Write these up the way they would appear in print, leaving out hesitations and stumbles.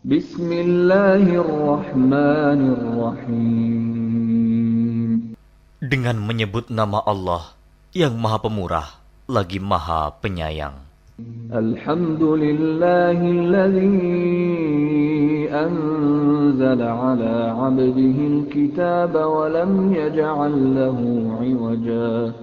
Bismillahirrahmanirrahim. Dengan menyebut nama Allah yang Maha Pemurah lagi Maha Penyayang. Alhamdulillahilladzi anzala ala 'abdihi al-kitaba wa lam yaj'al lahu 'iwaja.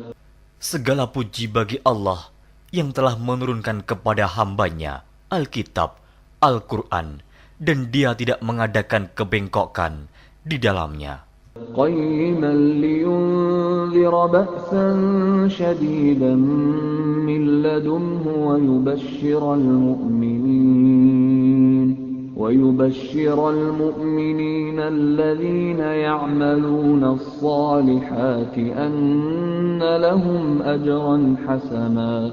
Segala puji bagi Allah yang telah menurunkan kepada hambanya Alkitab, Al-Quran, dan dia tidak mengadakan kebengkokan di dalamnya. قيما لينذر بأسا شديدا من لدنه ويبشر المؤمنين الذين يعملون الصالحات أن لهم أجرا حسنا.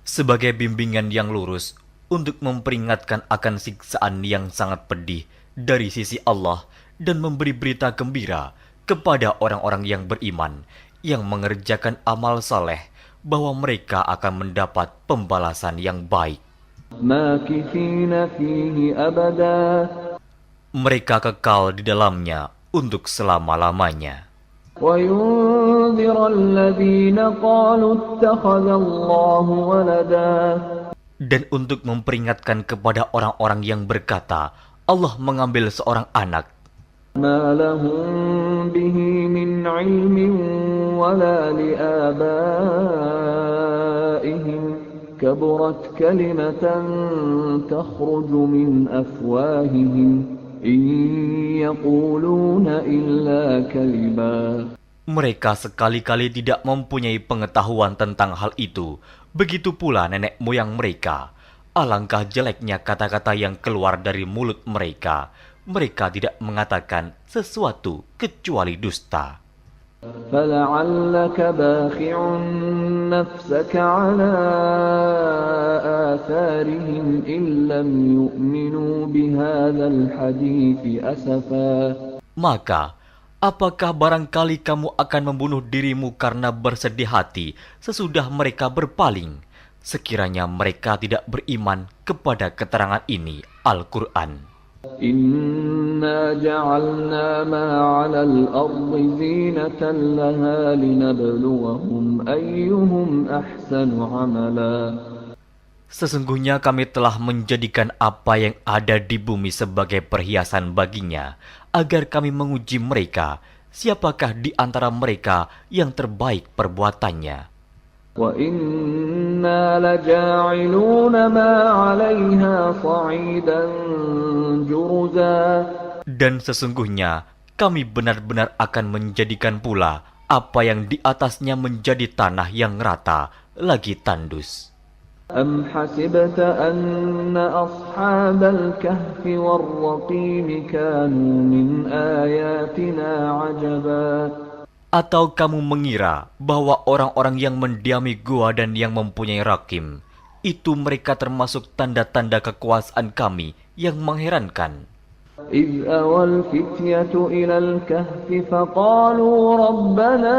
Sebagai bimbingan yang lurus untuk memperingatkan akan siksaan yang sangat pedih dari sisi Allah dan memberi berita gembira kepada orang-orang yang beriman yang mengerjakan amal saleh bahwa mereka akan mendapat pembalasan yang baik. ماكثين فيه أبدا. Mereka kekal di dalamnya untuk selama-lamanya. وينذر الذين قالوا اتخذ الله ولدا. Dan untuk memperingatkan kepada orang-orang yang berkata Allah mengambil seorang anak, ما لهم به من علم ولا لآبائهم كبرت كلمة تخرج من أفواههم إن يقولون إلا كذبا. Mereka sekali-kali tidak mempunyai pengetahuan tentang hal itu. Begitu pula nenek moyang mereka. Alangkah jeleknya kata-kata yang keluar dari mulut mereka. Mereka tidak mengatakan sesuatu kecuali dusta. فَلَعَلَّكَ بَاخِعٌ نَفْسَكَ عَلَىٰ آثَارِهِمْ إِن لَّمْ يُؤْمِنُوا بِهَٰذَا الْحَدِيثِ أَسَفًا. Maka, apakah barangkali kamu akan membunuh dirimu karena bersedih hati sesudah mereka berpaling, sekiranya mereka tidak beriman kepada keterangan ini, Al-Quran. Inna ja'alna ma 'alal ardi zinatan laha linabluwahum ayyuhum ahsanu 'amala. Sesungguhnya kami telah menjadikan apa yang ada di bumi sebagai perhiasan baginya, agar kami menguji mereka, siapakah di antara mereka yang terbaik perbuatannya. Wa inna laja'iluna ma 'alayha sa'idan juruza. Dan sesungguhnya kami benar-benar akan menjadikan pula apa yang di atasnya menjadi tanah yang rata lagi tandus. Am hasibta anna ashabal kahfi war-raqim kanu min ayatina 'ajaba. Atau kamu mengira bahwa orang-orang yang mendiami gua dan yang mempunyai rakim, itu mereka termasuk tanda-tanda kekuasaan kami yang mengherankan. إذ أوى الفتية إلى الكهف فقالوا ربنا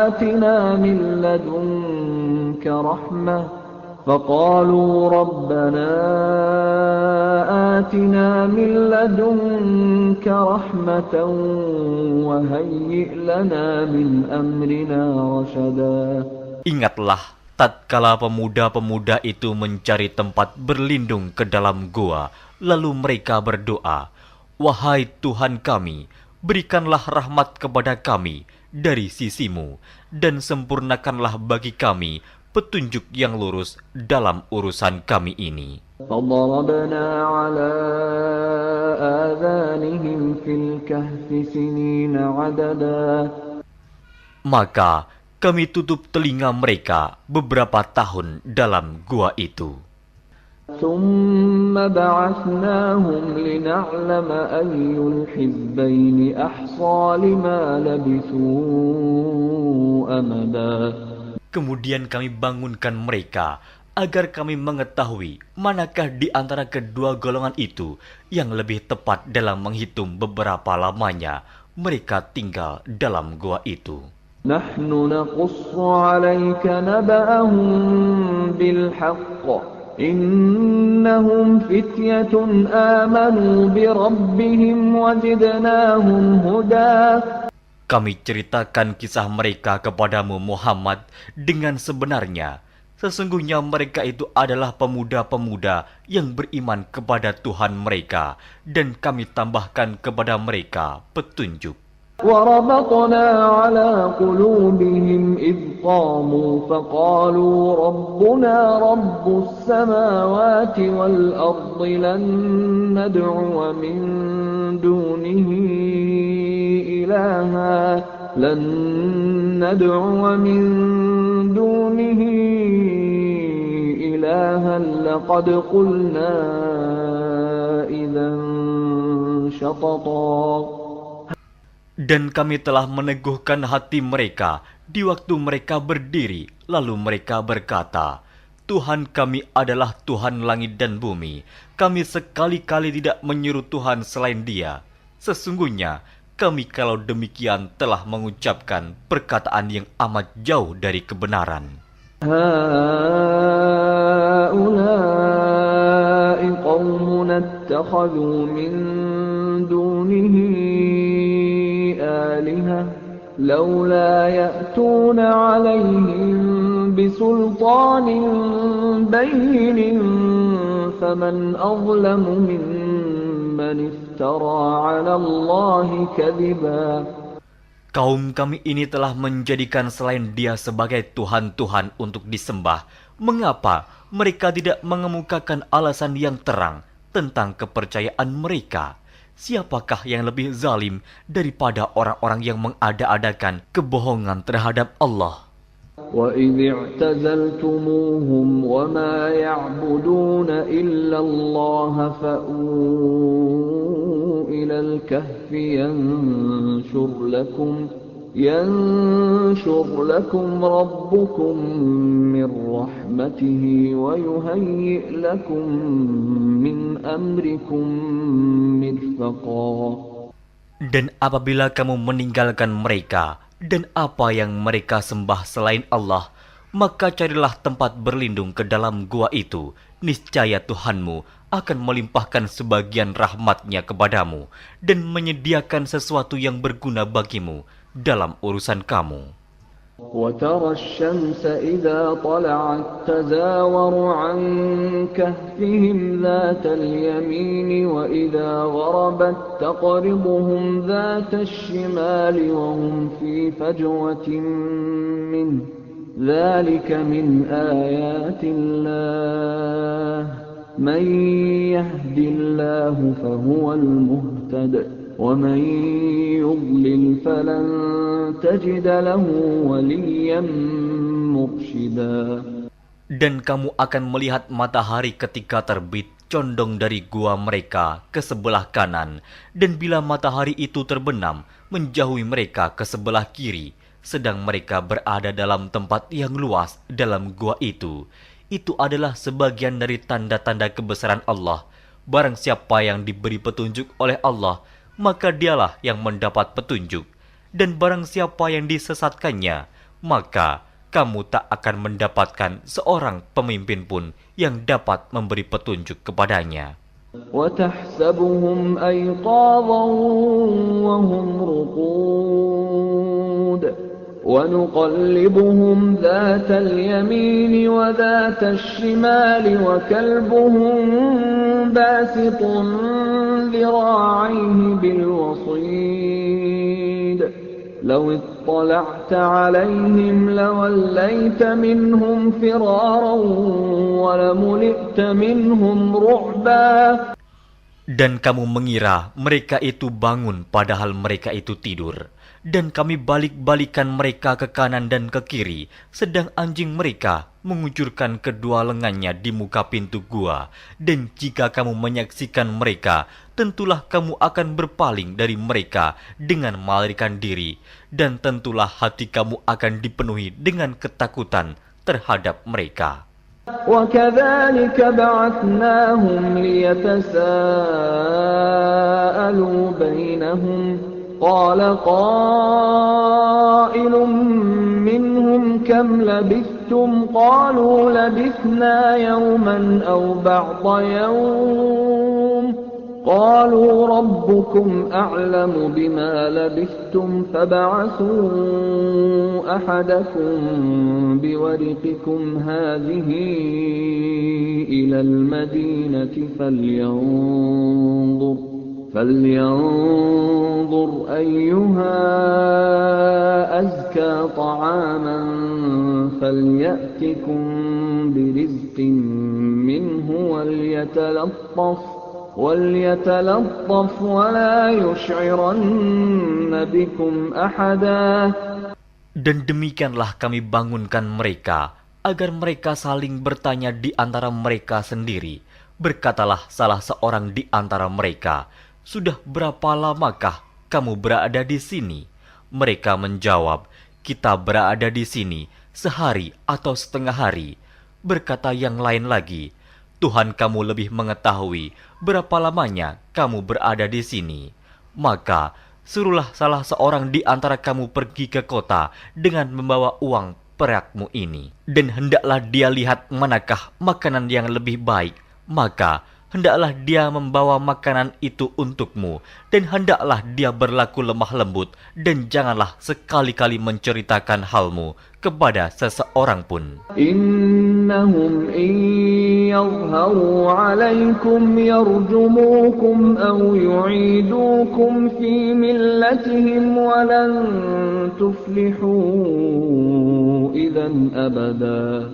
آتنا من لدنك رحمة وهيئ لنا من أمرنا رشدا. Ingatlah tatkala pemuda-pemuda itu mencari tempat berlindung ke dalam gua, lalu mereka berdoa, "Wahai Tuhan kami, berikanlah rahmat kepada kami dari sisimu, dan sempurnakanlah bagi kami petunjuk yang lurus dalam urusan kami ini." فضربنا على آذانهم في الكهف سنين عددا. Maka kami tutup telinga mereka beberapa tahun dalam gua itu. ثم بعثناهم لنعلم أي الحزبين أحصى لما لبثوا أمدا. Kemudian kami bangunkan mereka agar kami mengetahui manakah di antara kedua golongan itu yang lebih tepat dalam menghitung beberapa lamanya mereka tinggal dalam gua itu. نحن نقص عليك نبأهم بالحق إنهم فتية آمنوا بربهم وزدناهم هدى. Kami ceritakan kisah mereka kepadamu Muhammad dengan sebenarnya. Sesungguhnya mereka itu adalah pemuda-pemuda yang beriman kepada Tuhan mereka, dan kami tambahkan kepada mereka petunjuk. وربطنا على قلوبهم إذ قاموا فقالوا ربنا رب السماوات والأرض لن ندعو من دونه إلها لقد قلنا إذا شططا. Dan kami telah meneguhkan hati mereka di waktu mereka berdiri, lalu mereka berkata, Tuhan kami adalah Tuhan langit dan bumi. Kami sekali-kali tidak menyuruh Tuhan selain Dia. Sesungguhnya kami kalau demikian telah mengucapkan perkataan yang amat jauh dari kebenaran. Haulai qaumuna ittakhadhu min dunihi آلهة لولا يأتون عليهم بسلطان بين فمن أظلم ممن افترى على الله كذبا. Kaum kami ini telah menjadikan selain Dia sebagai Tuhan-Tuhan untuk disembah. Mengapa mereka tidak mengemukakan alasan yang terang tentang kepercayaan mereka? Siapakah yang lebih zalim daripada orang-orang yang mengada-adakan kebohongan terhadap Allah? وَإِذِ اعْتَزَلْتُمُوهُمْ وَمَا يَعْبُدُونَ إِلَّا اللَّهَ فَأْوُوا إِلَى الْكَهْفِ يَنشُرْ لَكُمْ رَبُّكُمْ مِنْ رَحْمَتِهِ وَيُهَيِّئْ لَكُمْ مِنْ أَمْرِكُمْ مِرْفَقًا. Dan apabila kamu meninggalkan mereka dan apa yang mereka sembah selain Allah, maka carilah tempat berlindung ke dalam gua itu. Niscaya Tuhanmu akan melimpahkan sebagian rahmat-Nya kepadamu dan menyediakan sesuatu yang berguna bagimu dalam urusan kamu. وَتَرَى الشَّمْسَ إِذَا طَلَعَتْ تَزَاوَرُ عَنْ كَهْفِهِمْ ذَاتَ الْيَمِينِ وَإِذَا غَرَبَتْ تَقْرِضُهُمْ ذَاتَ الشِّمَالِ وَهُمْ فِي فَجْوَةٍ مِّنْهُ ذَلِكَ مِنْ آيَاتِ اللَّهِ مَنْ يَهْدِ اللَّهُ فَهُوَ الْمُهْتَدِ وَمَنْ يُضْلِلْ فَلَنْ تَجِدَ لَهُ وَلِيًّا مُرْشِدًا. Dan kamu akan melihat matahari ketika terbit condong dari gua mereka ke sebelah kanan, dan bila matahari itu terbenam menjauhi mereka ke sebelah kiri, sedang mereka berada dalam tempat yang luas dalam gua itu. Itu adalah sebagian dari tanda-tanda kebesaran Allah. Barang siapa yang diberi petunjuk oleh Allah, maka dialah yang mendapat petunjuk. Dan barang siapa yang disesatkannya, maka kamu tak akan mendapatkan seorang pemimpin pun yang dapat memberi petunjuk kepadanya. وَتَحْسَبُهُمْ أَيْقَاظًا وَهُمْ رُقُودٌ وَنُقَلِّبُهُمْ ذَاتَ الْيَمِينِ وَذَاتَ الشِّمَالِ وَكَلْبُهُمْ بَاسِطٌ ذِرَاعَيْهِ بِالْوَصِيدِ لَوِ اطَّلَعْتَ عَلَيْهِمْ لَوَلَّيْتَ مِنْهُمْ فِرَارًا وَلَمُلِئْتَ مِنْهُمْ رُعْبًا. Dan kamu mengira mereka itu bangun padahal mereka itu tidur. Dan kami balik-balikan mereka ke kanan dan ke kiri, sedang anjing mereka mengucurkan kedua lengannya di muka pintu gua. Dan jika kamu menyaksikan mereka, tentulah kamu akan berpaling dari mereka dengan melarikan diri. Dan tentulah hati kamu akan dipenuhi dengan ketakutan terhadap mereka. وَكَذَلِكَ بَعَثْنَاهُمْ لِيَتَسَاءَلُوا بَيْنَهُمْ قَالَ قَائِلٌ مِّنْهُمْ كَمْ لَبِثْتُمْ لبثتم قالوا لبثنا يوما أو بعض يوم قالوا ربكم أعلم بما لبثتم فابعثوا أحدكم بورقكم هذه إلى المدينة فلينظر أيها أزكى طعاما فليأتكم برزق منه وليتلطف ولا يشعرن بكم أحدا. Dan demikianlah kami bangunkan mereka, agar mereka saling bertanya di antara mereka sendiri. Berkatalah salah seorang di antara mereka, "Sudah berapa lamakah kamu berada di sini?" Mereka menjawab, "Kita berada di sini sehari atau setengah hari." Berkata yang lain lagi, "Tuhan kamu lebih mengetahui berapa lamanya kamu berada di sini. Maka suruhlah salah seorang di antara kamu pergi ke kota dengan membawa uang perakmu ini. Dan hendaklah dia lihat manakah makanan yang lebih baik. Maka hendaklah dia membawa makanan itu untukmu. Dan hendaklah dia berlaku lemah lembut. Dan janganlah sekali-kali menceritakan halmu kepada seseorang pun. Innahum yadhharu alaykum yarjumukum aw yu'idukum fi millatihim walan tuflihu idzan abada.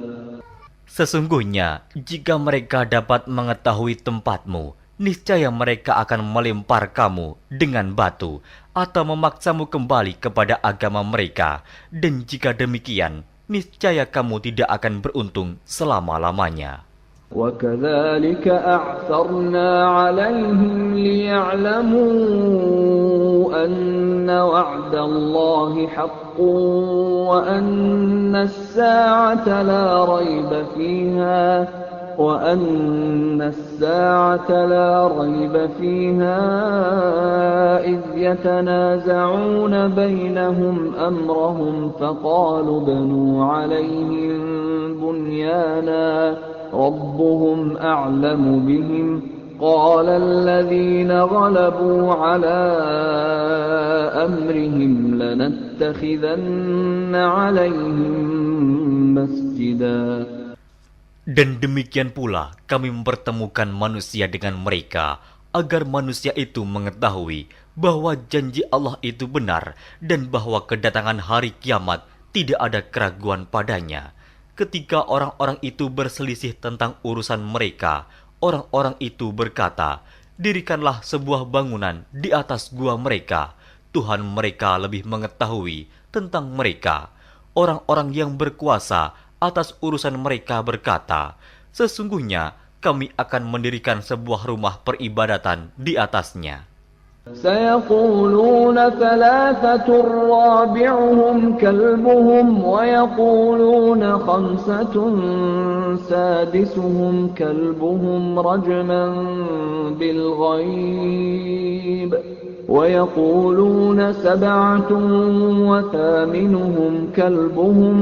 Sesungguhnya, jika mereka dapat mengetahui tempatmu, niscaya mereka akan melempar kamu dengan batu atau memaksamu kembali kepada agama mereka. Dan jika demikian, niscaya kamu tidak akan beruntung selama-lamanya. وَكَذَلِكَ أَعْثَرْنَا عَلَيْهِمْ لِيَعْلَمُوا أَنَّ وَعْدَ اللَّهِ حَقٌّ وَأَنَّ السَّاعَةَ لَا رَيْبَ فِيهَا إِذْ يَتَنَازَعُونَ بَيْنَهُمْ أَمْرَهُمْ فَقَالُوا ابْنُوا عَلَيْهِمْ بُنْيَانًا رَبُّهُمْ أَعْلَمُ بِهِمْ قَالَ الَّذِينَ غَلَبُوا عَلَى أَمْرِهِمْ لَنَتَّخِذَنَّ عَلَيْهِمْ مَسْجِدًا. Dan demikian pula kami mempertemukan manusia dengan mereka, agar manusia itu mengetahui bahwa janji Allah itu benar dan bahwa kedatangan hari kiamat tidak ada keraguan padanya. Ketika orang-orang itu berselisih tentang urusan mereka, orang-orang itu berkata, "Dirikanlah sebuah bangunan di atas gua mereka. Tuhan mereka lebih mengetahui tentang mereka." Orang-orang yang berkuasa atas urusan mereka berkata, "Sesungguhnya kami akan mendirikan sebuah rumah peribadatan di atasnya." سيقولون ثلاثة رابعهم كلبهم ويقولون خمسة سادسهم كلبهم رجما بالغيب ويقولون سبعة وثامنهم كلبهم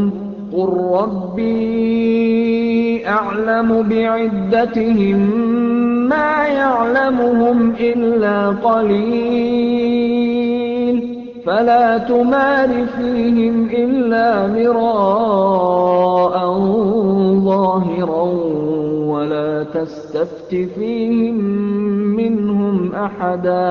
قل ربي أعلم بعدتهم ما يعلمهم إلا قليل فلا تمار فيهم إلا مراء ظاهرا ولا تستفت فيهم منهم أحدا.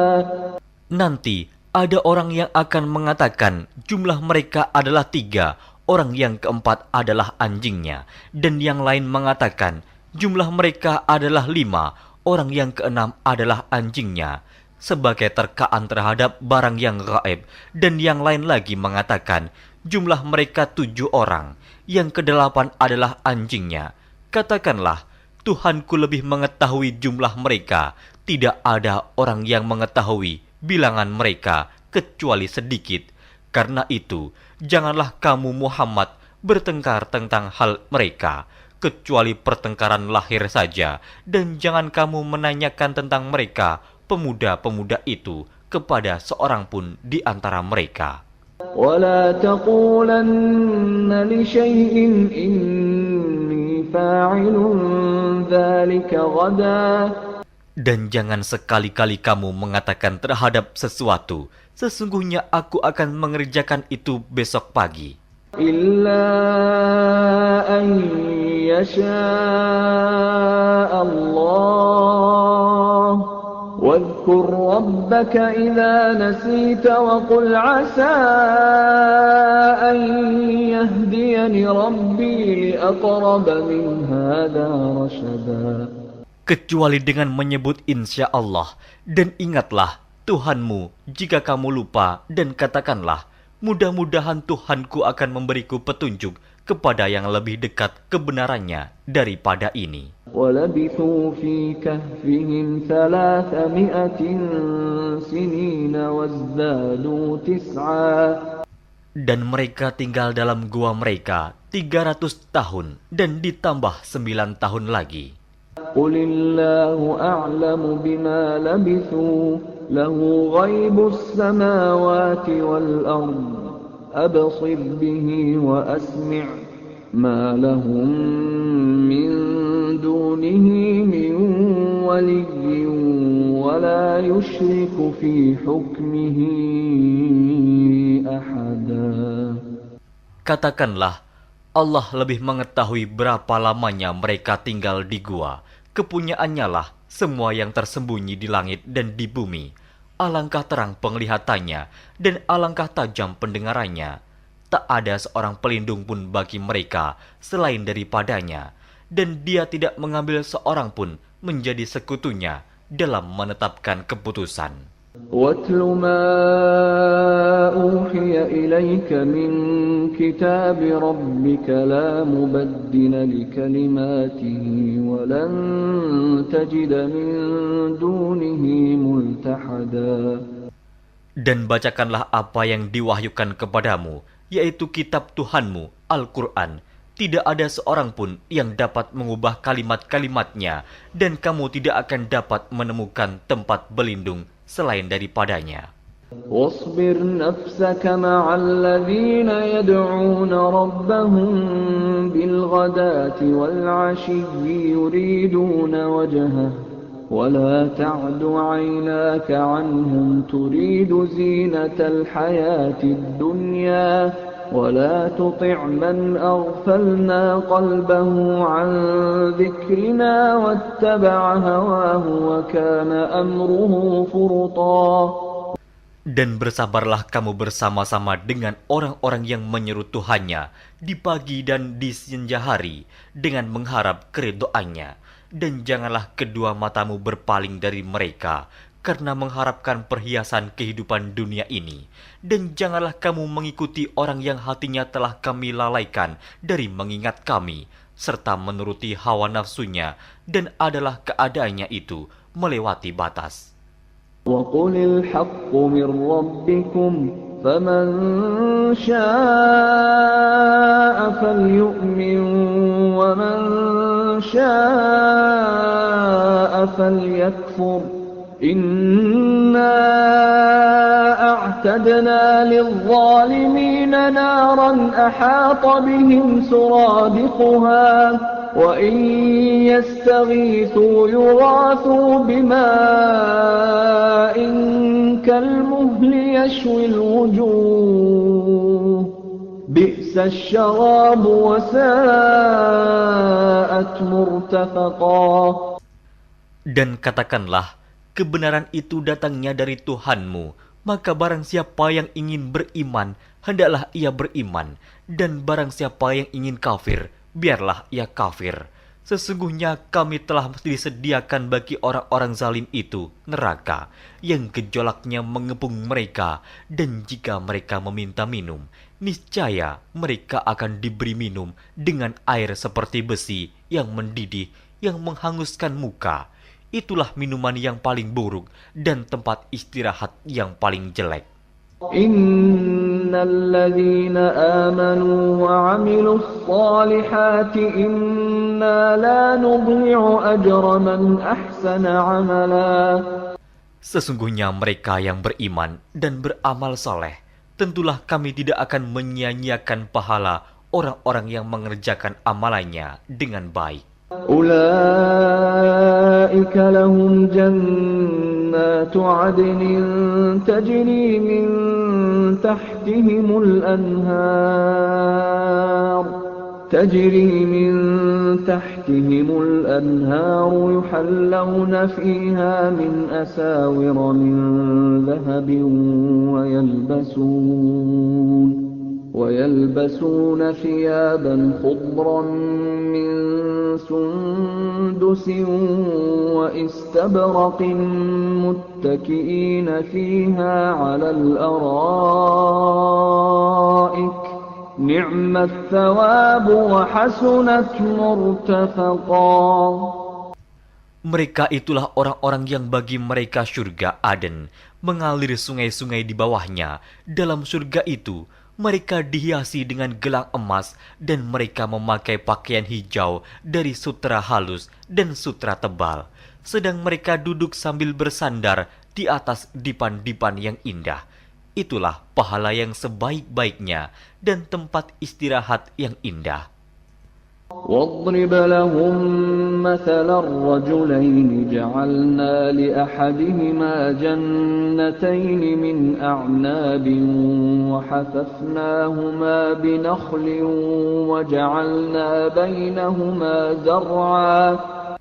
Nanti ada orang yang akan mengatakan jumlah mereka adalah 3, orang yang keempat adalah anjingnya, dan yang lain mengatakan jumlah mereka adalah 5, orang yang keenam adalah anjingnya, sebagai terkaan terhadap barang yang gaib. Dan yang lain lagi mengatakan jumlah mereka 7 orang, yang ke-8 adalah anjingnya. Katakanlah, Tuhanku lebih mengetahui jumlah mereka, tidak ada orang yang mengetahui bilangan mereka kecuali sedikit. Karena itu, janganlah kamu Muhammad bertengkar tentang hal mereka, kecuali pertengkaran lahir saja, dan jangan kamu menanyakan tentang mereka, pemuda-pemuda itu, kepada seorang pun di antara mereka. ولا تقولن لشيء إني فاعل ذلك غدا. Dan jangan sekali-kali kamu mengatakan terhadap sesuatu, sesungguhnya aku akan mengerjakan itu besok pagi. إلا أن يشاء الله واذكر ربك إذا نسيت وقل عسى أن يهديني ربي لأقرب من هذا رشدا. Kecuali dengan menyebut insya Allah, dan ingatlah Tuhanmu jika kamu lupa, dan katakanlah, mudah-mudahan Tuhanku akan memberiku petunjuk kepada yang lebih dekat kebenarannya daripada ini. وَلَبِثُوا فِي كَهْفِهِمْ 300 سِنِينَ وَازْدَادُوا تِسْعًا. Dan mereka tinggal dalam gua mereka 300 tahun, dan ditambah 9 tahun lagi. قُلِ اللَّهُ أَعْلَمُ بِمَا لَبِثُوا لَهُ غَيْبُ السَّمَاوَاتِ وَالْأَرْضِ أَبْصِرْ بِهِ وَأَسْمِعْ مَا لَهُم مِّن دُونِهِ مِن وَلِيٍّ وَلَا يُشْرِكُ فِي حُكْمِهِ أَحَدًا. Katakanlah, Allah lebih mengetahui berapa lamanya mereka tinggal di gua. Kepunyaannya lah semua yang tersembunyi di langit dan di bumi. Alangkah terang penglihatannya dan alangkah tajam pendengarannya. Tak ada seorang pelindung pun bagi mereka selain daripadanya. Dan dia tidak mengambil seorang pun menjadi sekutunya dalam menetapkan keputusan. وَاتْلُ مَا أُوحِيَ إِلَيْكَ مِنْ كِتَابِ رَبِّكَ لَا مُبَدِّلَ لِكَلِمَاتِهِ وَلَنْ تَجِدَ مِنْ دُونِهِ مُلْتَحَدًا. Dan bacakanlah apa yang diwahyukan kepadamu, yaitu kitab Tuhanmu, Al-Quran. Tidak ada seorang pun yang dapat mengubah kalimat-kalimatnya, dan kamu tidak akan dapat menemukan tempat berlindung selain daripadanya. واصبر نفسك مع الذين يدعون ربهم بالغداة والعشي يريدون وجهه ولا تعد عيناك عنهم تريد زينة الحياة الدنيا ولا تطع من أغفلنا قلبه عن ذكرنا واتبع هواه وكان أمره فرطا. Dan bersabarlah kamu bersama-sama dengan orang-orang yang menyeru Tuhannya di pagi dan di senja hari dengan mengharap keridhoannya. Dan janganlah kedua matamu berpaling dari mereka karena mengharapkan perhiasan kehidupan dunia ini. Dan janganlah kamu mengikuti orang yang hatinya telah kami lalaikan dari mengingat kami, serta menuruti hawa nafsunya, dan adalah keadaannya itu melewati batas. وَقُلِ الْحَقُّ مِنْ رَبِّكُمْ فَمَنْ شَاءَ فَلْيُؤْمِنْ وَمَنْ شَاءَ فَلْيَكْفُرْ إِنَّا أَعْتَدْنَا لِلظَّالِمِينَ نَارًا أَحَاطَ بِهِمْ سُرَادِقُهَا وَإِنْ يَسْتَغِيثُوا يُغَاثُوا بِمَاءٍ كَالْمُهْلِ يَشْوِي الْوُجُوهَ بِئْسَ الشَّرَابُ وَسَاءَتْ مُرْتَفَقًا. Dan katakanlah, kebenaran itu datangnya dari Tuhanmu, maka barang siapa yang ingin beriman, hendaklah ia beriman, dan barang siapa yang ingin kafir, biarlah ia kafir. Sesungguhnya kami telah disediakan bagi orang-orang zalim itu neraka, yang gejolaknya mengepung mereka, dan jika mereka meminta minum, niscaya mereka akan diberi minum dengan air seperti besi yang mendidih, yang menghanguskan muka. Itulah minuman yang paling buruk dan tempat istirahat yang paling jelek. Innal ladzina amanu wa 'amilus solihati inna la nudhi'u ajra man ahsana 'amala. Sesungguhnya mereka yang beriman dan beramal soleh, tentulah kami tidak akan menyia-nyiakan pahala orang-orang yang mengerjakan amalannya dengan baik. أولئك لهم جنات عدن تجري من تحتهم الأنهار يحلون فيها من أساور من ذهب ويلبسون ثيابا خضرا من سندس واستبرق متكئين فيها على الأرائك نعم الثواب وحسنت مرتفقا. Mereka itulah orang-orang yang bagi mereka surga Aden, mengalir sungai-sungai di bawahnya. Dalam surga itu, mereka dihiasi dengan gelang emas dan mereka memakai pakaian hijau dari sutra halus dan sutra tebal. Sedang mereka duduk sambil bersandar di atas dipan-dipan yang indah. Itulah pahala yang sebaik-baiknya dan tempat istirahat yang indah. واضرب لهم مثل الرجلين جعلنا لأحدهما جنتين من أعناب وحففناهما بنخل وجعلنا بينهما زرعا.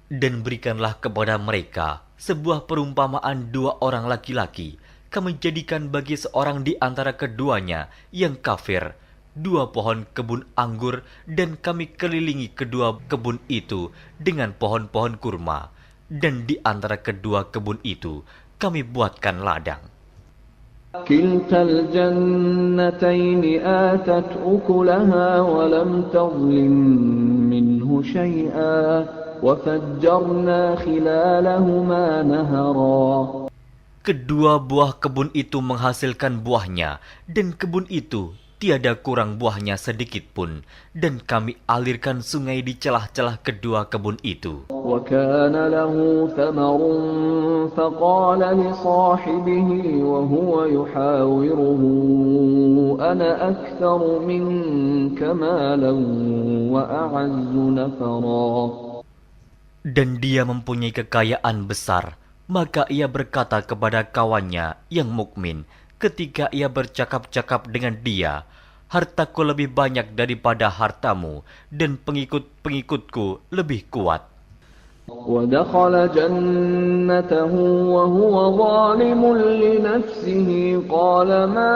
Dan berikanlah kepada mereka sebuah perumpamaan dua orang laki-laki. Kami jadikan bagi seorang di antara keduanya yang kafir dua pohon kebun anggur, dan kami kelilingi kedua kebun itu dengan pohon-pohon kurma, dan di antara kedua kebun itu kami buatkan ladang. Kiltal jannatayn atat ukulaha wa lam tadhlim minhu shay'a wa fajjarna khilalahuma nahara. Kedua buah kebun itu menghasilkan buahnya, dan kebun itu tiada kurang buahnya sedikit pun, dan kami alirkan sungai di celah-celah kedua kebun itu. وَكَانَ لَهُ ثَمَرٌ فَقَالَ لِصَاحِبِهِ وَهُوَ يُحَاوِرُهُ أَنَا أَكْثَرُ مِنكَ مَالًا وَأَعَزُّ نَفَرًا. Dan dia mempunyai kekayaan besar, maka ia berkata kepada kawannya yang mukmin, ketika ia bercakap-cakap dengan dia, hartaku lebih banyak daripada hartamu, dan pengikut-pengikutku lebih kuat. وَدَخَلَ جَنَّتَهُ وَهُوَ ظَالِمٌ لِنَفْسِهِ قَالَ مَا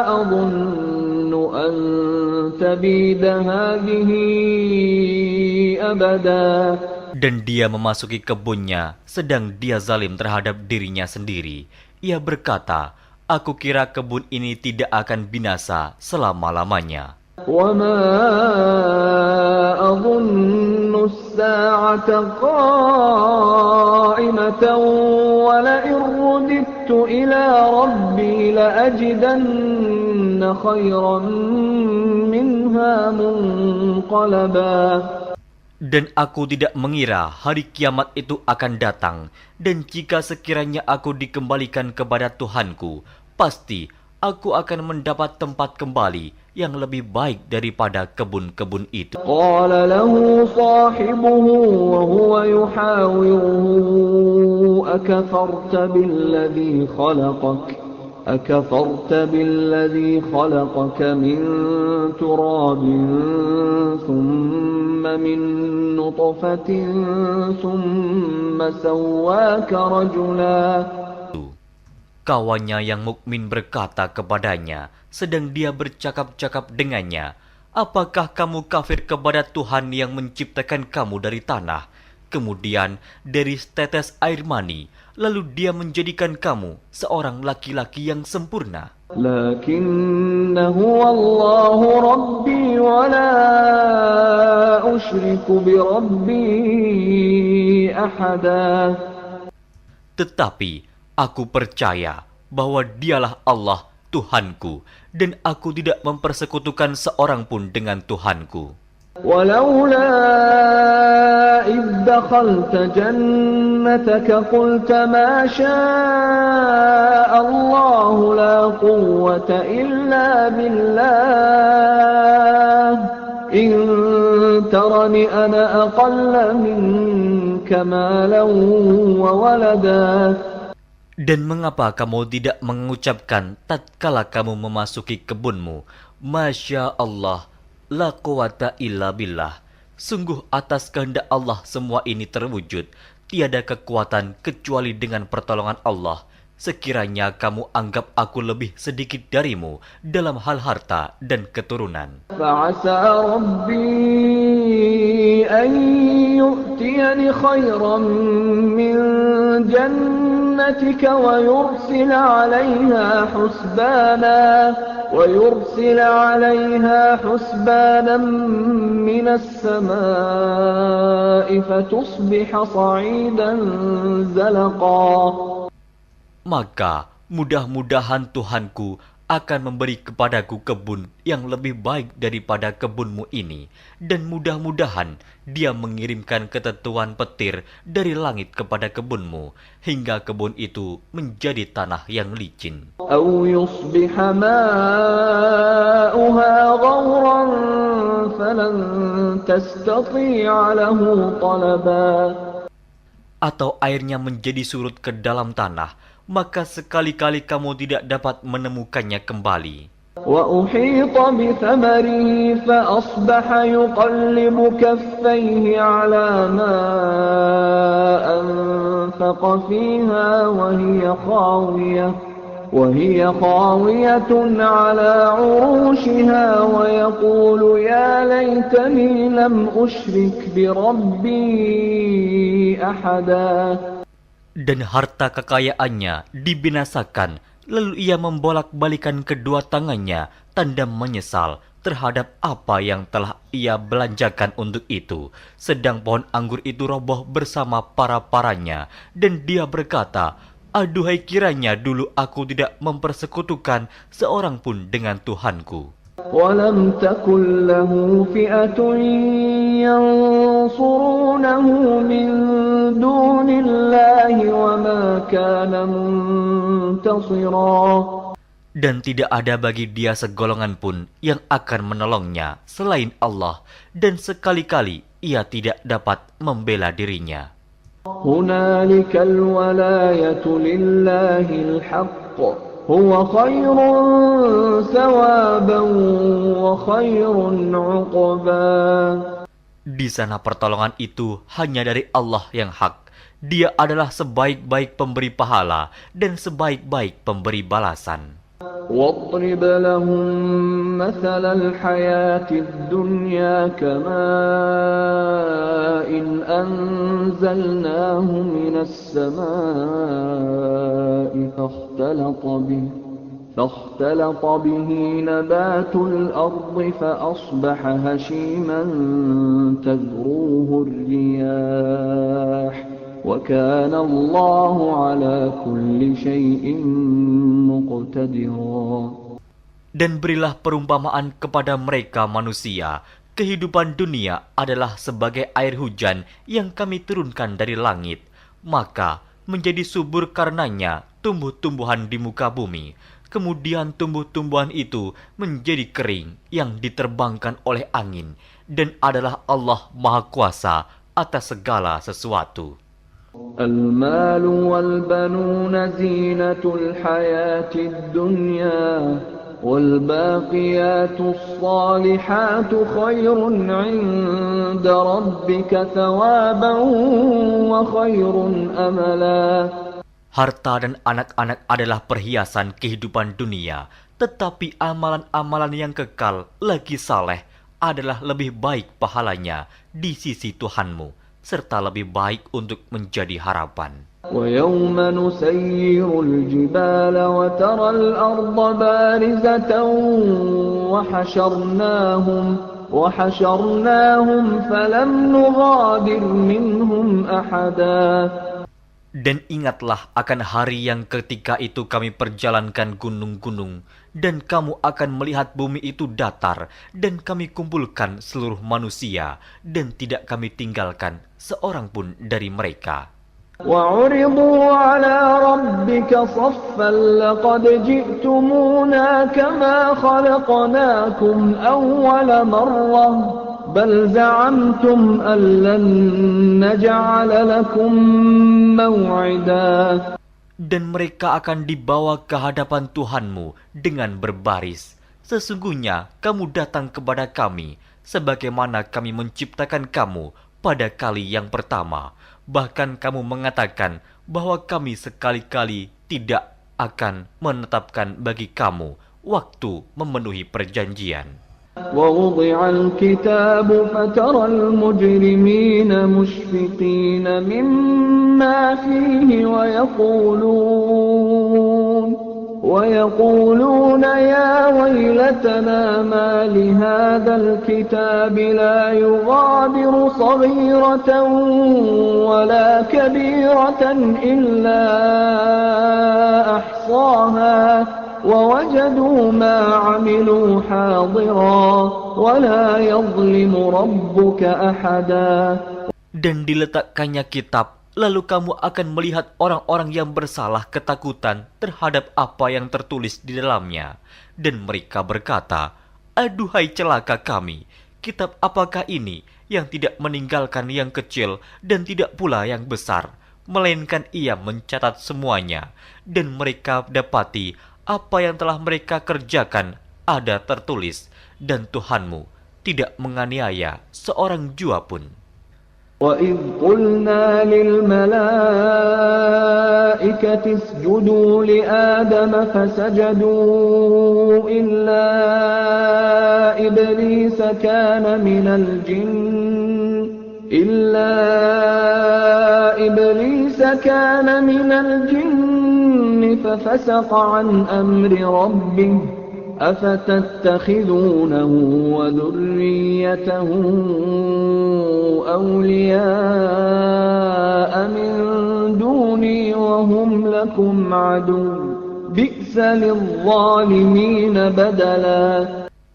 أَظُنُّ أَن تَبِيدَ هَذِهِ أَبَدًا. Dan dia memasuki kebunnya, sedang dia zalim terhadap dirinya sendiri. Ia berkata, aku kira kebun ini tidak akan binasa selama-lamanya. وَمَا أَظُنُّ السَّاعَةَ قَائِمَةً وَلَئِن رُّدِدتُّ إِلَى رَبِّي لَأَجِدَنَّ خَيْرًا مِنْهَا مُنْقَلَبًا. Dan aku tidak mengira hari kiamat itu akan datang, dan jika sekiranya aku dikembalikan kepada Tuhanku, pasti aku akan mendapat tempat kembali yang lebih baik daripada kebun-kebun itu. Qala lahu sahibuhu wa huwa yuhawiruhu akafarta billadhi khalaqak أكفرت بالذي خلقك من تراب ثم من نطفة ثم سواك رجلا. Kawannya yang mukmin berkata kepadanya, sedang dia bercakap-cakap dengannya, apakah kamu kafir kepada Tuhan yang menciptakan kamu dari tanah, kemudian dari setetes air mani, lalu dia menjadikan kamu seorang laki-laki yang sempurna. Lakinna huwa Allahu Rabbi wa la usyriku bi Rabbi ahada. Tetapi aku percaya bahwa dialah Allah Tuhanku, dan aku tidak mempersekutukan seorang pun dengan Tuhanku. Walaula idh dakhalta jannah جنتك قلت ما شاء الله لا قوة إلا بالله إن ترني أنا أقل منك مالا وولدا. Dan mengapa kamu tidak mengucapkan tatkala kamu memasuki kebunmu, Masya Allah, la quwata illa billah. Sungguh atas kehendak Allah semua ini terwujud, tiada kekuatan kecuali dengan pertolongan Allah. Sekiranya kamu anggap aku lebih sedikit darimu dalam hal harta dan keturunan. فعسى ربي أن يؤتيني خيرا من جنتك ويرسل عليها حسبانا من السماء فتصبح صعيدا زلقا. Maka mudah-mudahan Tuhanku akan memberi kepadaku kebun yang lebih baik daripada kebunmu ini, dan mudah-mudahan Dia mengirimkan ketentuan petir dari langit kepada kebunmu, hingga kebun itu menjadi tanah yang licin. أو يصبح ماؤها غورا فلن تستطيع له طلبا. Atau airnya menjadi surut ke dalam tanah, maka sekali-kali kamu tidak dapat menemukannya kembali. وأحيط بثمره فأصبح يقلب كفيه على ما أنفق فيها وهي خاوية على عروشها ويقول يا ليتني لم أشرك بربي أحدا. Dan harta kekayaannya dibinasakan, lalu ia membolak-balikan kedua tangannya, tanda menyesal terhadap apa yang telah ia belanjakan untuk itu. Sedang pohon anggur itu roboh bersama para-paranya, dan dia berkata, aduhai kiranya dulu aku tidak mempersekutukan seorang pun dengan Tuhanku. ولم تكن له فئة ينصرونه من دون الله وما كان منتصرا. Dan tidak ada bagi dia segolongan pun yang akan menolongnya selain Allah, dan sekali-kali ia tidak dapat membela dirinya. هنالك الولاية لله الحق هو خير ثوابا وخير عقبا. Di sana pertolongan itu hanya dari Allah yang hak. Dia adalah sebaik-baik pemberi pahala dan sebaik-baik pemberi balasan. واضرب لهم مثل الحياة الدنيا كماء أنزلناه من السماء فاختلط به نبات الأرض فأصبح هشيما تذروه الرياح وكان الله على كل شيء مقتدرا. Dan berilah perumpamaan kepada mereka manusia. Kehidupan dunia adalah sebagai air hujan yang kami turunkan dari langit. Maka menjadi subur karenanya tumbuh-tumbuhan di muka bumi. Kemudian tumbuh-tumbuhan itu menjadi kering yang diterbangkan oleh angin. Dan adalah Allah Maha Kuasa atas segala sesuatu. المال والبنون زينة الحياة الدنيا والباقيات الصالحات خير عند ربك ثوابا وخير أملا. Harta dan anak-anak adalah perhiasan kehidupan dunia, tetapi amalan-amalan yang kekal lagi saleh adalah lebih baik pahalanya di sisi Tuhanmu, serta lebih baik untuk menjadi harapan. ويوم نسير الجبال وترى الأرض بارزة وحشرناهم فلم نغادر منهم أحدا. Dan ingatlah akan hari yang ketika itu kami perjalankan gunung-gunung, dan kamu akan melihat bumi itu datar, dan kami kumpulkan seluruh manusia, dan tidak kami tinggalkan seorang pun dari mereka. وعرضوا على ربك صفا لقد جئتمونا كما خلقناكم أول مرة بل زعمتم أن لن نجعل لكم موعدا. Dan mereka akan dibawa ke hadapan Tuhanmu dengan berbaris. Sesungguhnya kamu datang kepada kami sebagaimana kami menciptakan kamu pada kali yang pertama. Bahkan kamu mengatakan bahwa kami sekali-kali tidak akan menetapkan bagi kamu waktu memenuhi perjanjian. ووضع الكتاب فترى المجرمين مشفقين مما فيه ويقولون يا ويلتنا ما لهذا الكتاب لا يغادر صغيرة ولا كبيرة إلا أحصاها ووجدوا ما عملوا حاضرا ولا يظلم ربك أحدا. Dan diletakkannya kitab, lalu kamu akan melihat orang-orang yang bersalah ketakutan terhadap apa yang tertulis di dalamnya. Dan mereka berkata, aduhai celaka kami, kitab apakah ini yang tidak meninggalkan yang kecil dan tidak pula yang besar, melainkan ia mencatat semuanya. Dan mereka dapati apa yang telah mereka kerjakan ada tertulis, dan Tuhanmu tidak menganiaya seorang jua pun. وَإِذْ قُلْنَا لِلْمَلَائِكَةِ اسْجُدُوا لِآدَمَ فَسَجَدُوا إِلَّا إِبْلِيسَ كَانَ مِنَ الْجِنِّ فَفَسَقَ عَنْ أَمْرِ رَبِّهِ أَفَتَتَّخِذُونَهُ وَذُرِّيَّتَهُ أَوْلِيَاءَ مِنْ دُونِي وَهُمْ لَكُمْ عَدُوٌّ بِئْسَ لِلظَّالِمِينَ بَدَلًا.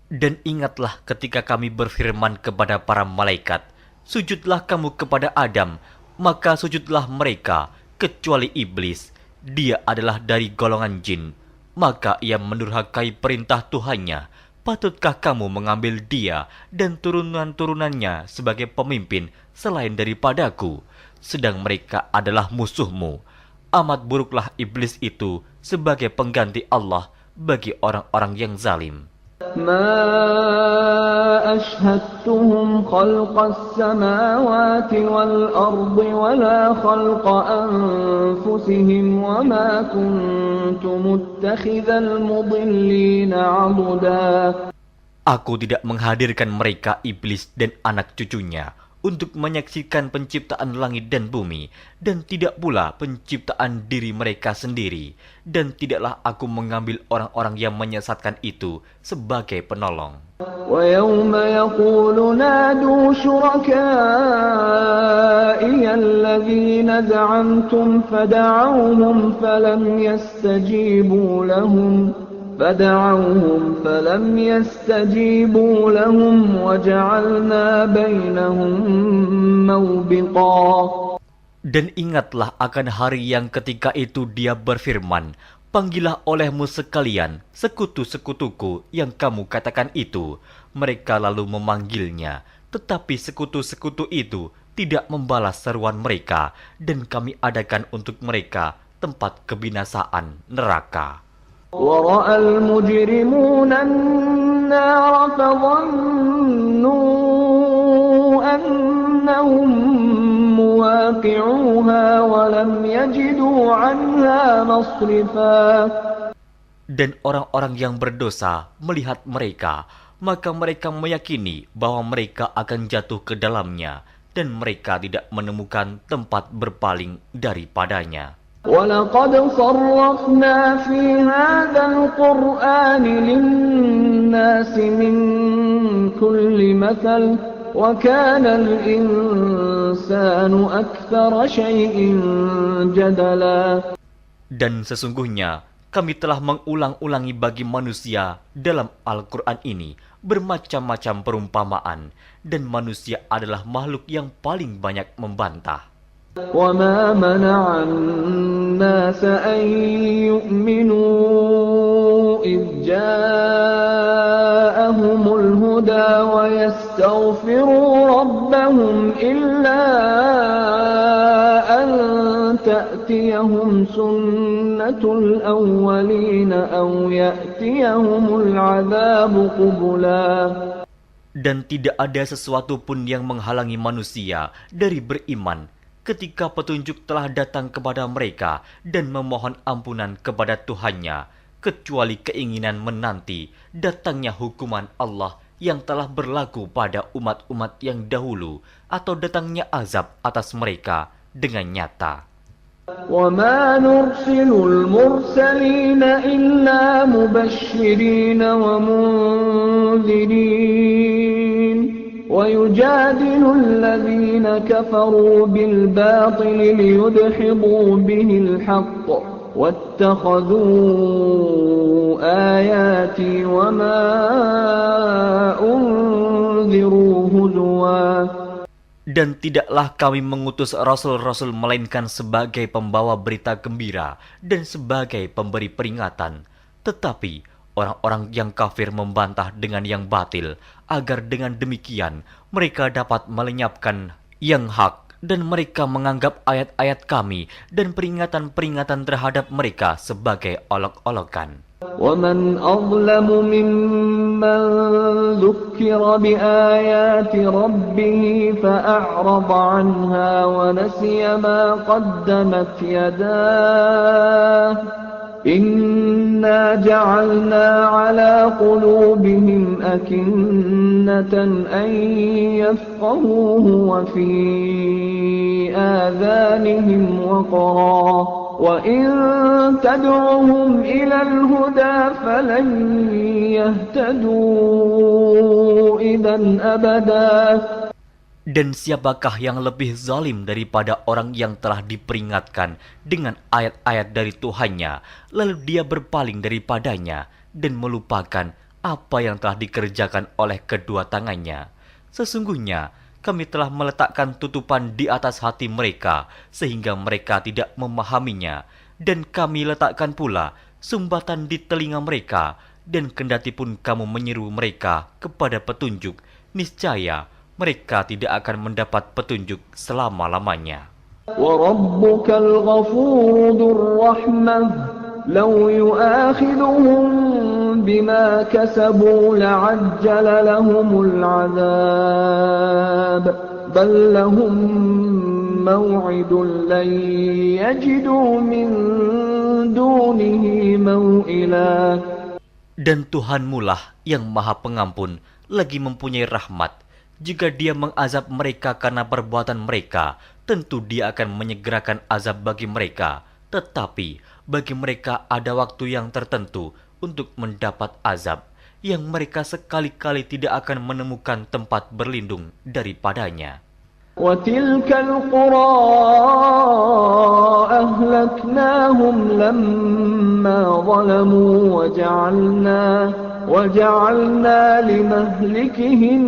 Dan ingatlah ketika kami berfirman kepada para malaikat, sujudlah kamu kepada Adam, maka sujudlah mereka, kecuali iblis. Dia adalah dari golongan jin. Maka ia mendurhakai perintah Tuhannya. Patutkah kamu mengambil dia dan turunan-turunannya sebagai pemimpin selain daripadaku? Sedang mereka adalah musuhmu. Amat buruklah iblis itu sebagai pengganti Allah bagi orang-orang yang zalim. ما أشهدتهم خلق السماوات والأرض ولا خلق أنفسهم وما كنت متخذ المضلين عضدا. Aku tidak menghadirkan mereka iblis dan anak cucunya untuk menyaksikan penciptaan langit dan bumi, dan tidak pula penciptaan diri mereka sendiri, dan tidaklah aku mengambil orang-orang yang menyesatkan itu sebagai penolong. وَيَوْمَ يَقُولُ نَادُوا شُرَكَائِيَ الَّذِينَ زَعَمْتُمْ فَدَعَوْهُمْ فَلَمْ يَسْتَجِيبُوا لَهُمْ وَجَعَلْنَا بَيْنَهُمْ مَوْبِقًا. Dan ingatlah akan hari yang ketika itu dia berfirman, panggillah olehmu sekalian sekutu-sekutuku yang kamu katakan itu. Mereka lalu memanggilnya, tetapi sekutu-sekutu itu tidak membalas seruan mereka, dan kami adakan untuk mereka tempat kebinasaan neraka. وَرَأَى الْمُجْرِمُونَ النَّارَ فَظَنُّوا أَنَّهُمْ مُوَاقِعُوهَا وَلَمْ يَجِدُوا عَنْهَا مَصْرِفًا. Dan orang-orang yang berdosa melihat mereka, maka mereka meyakini bahwa mereka akan jatuh ke dalamnya, dan mereka tidak menemukan tempat berpaling daripadanya. وَلَقَدْ صَرَّفْنَا فِي هَذَا الْقُرْآنِ لِلنَّاسِ مِنْ كُلِّ مَثَلٍ وَكَانَ الْإِنْسَانُ أَكْثَرَ شَيْءٍ جَدَلًا. Dan sesungguhnya kami telah mengulang-ulangi bagi manusia dalam Al-Quran ini bermacam-macam perumpamaan, dan manusia adalah makhluk yang paling banyak membantah. وما منع الناس أن يؤمنوا إذ جاءهم الهدى ويستغفروا ربهم إلا أن تأتيهم سنة الأولين أو يأتيهم العذاب قبلا. Dan tidak ada sesuatu pun yang menghalangi manusia dari beriman ketika petunjuk telah datang kepada mereka dan memohon ampunan kepada Tuhannya, kecuali keinginan menanti datangnya hukuman Allah yang telah berlaku pada umat-umat yang dahulu atau datangnya azab atas mereka dengan nyata. وَمَا نُرْسِلُ الْمُرْسَلِينَ إِلَّا مُبَشِّرِينَ وَمُنذِرِينَ وَيُجَادِلُ الَّذِينَ كَفَرُوا بِالْبَاطِلِ لِيُدْحِضُوا بِهِ الْحَقَّ وَاتَّخَذُوا آيَاتِي وَمَا أُنذِرُوا هُزُوًا. Dan tidaklah kami mengutus rasul-rasul melainkan sebagai pembawa berita gembira dan sebagai pemberi peringatan. Tetapi orang-orang yang kafir membantah dengan yang batil, agar dengan demikian mereka dapat melenyapkan yang hak, dan mereka menganggap ayat-ayat kami dan peringatan-peringatan terhadap mereka sebagai olok-olokan. وَمَنْ أَظْلَمُ مِمَّنْ ذُكِّرَ بِآيَاتِ رَبِّهِ فَأَعْرَضَ عَنْهَا وَنَسِيَ مَا قَدَّمَتْ يَدَاهُ إِنَّا جَعَلْنَا عَلَى قُلُوبِهِمْ أَكِنَّةً أَنْ يَفْقَهُوهُ وَفِي آذَانِهِمْ وَقْرًا وَإِن تَدْعُهُمْ إِلَى الْهُدَى فَلَنْ يَهْتَدُوا إِذًا أَبَدًا. Dan siapakah yang lebih zalim daripada orang yang telah diperingatkan dengan ayat-ayat dari Tuhannya, lalu dia berpaling daripadanya dan melupakan apa yang telah dikerjakan oleh kedua tangannya. Sesungguhnya kami telah meletakkan tutupan di atas hati mereka sehingga mereka tidak memahaminya, dan kami letakkan pula sumbatan di telinga mereka, dan kendatipun kamu menyeru mereka kepada petunjuk, niscaya mereka tidak akan mendapat petunjuk selama-lamanya. وَرَبُّكَ الْغَفُورُ ذُو الرَّحْمَةِ لَوْ يُؤَاخِذُهُم بِمَا كَسَبُوا لَعَجَّلَ لَهُمُ الْعَذَابَ بَل لَّهُم مَّوْعِدٌ لَّن يَجِدُوا مِن دُونِهِ مَوْئِلًا. Dan Tuhanmulah yang Maha Pengampun, lagi mempunyai rahmat. Jika Dia mengazab mereka karena perbuatan mereka, tentu Dia akan menyegerakan azab bagi mereka. Tetapi bagi mereka ada waktu yang tertentu untuk mendapat azab, yang mereka sekali-kali tidak akan menemukan tempat berlindung daripadanya. وَتِلْكَ الْقُرَىٰ أَهْلَكْنَاهُمْ لَمَّا ظَلَمُوا وَجَعَلْنَا لِمَهْلِكِهِم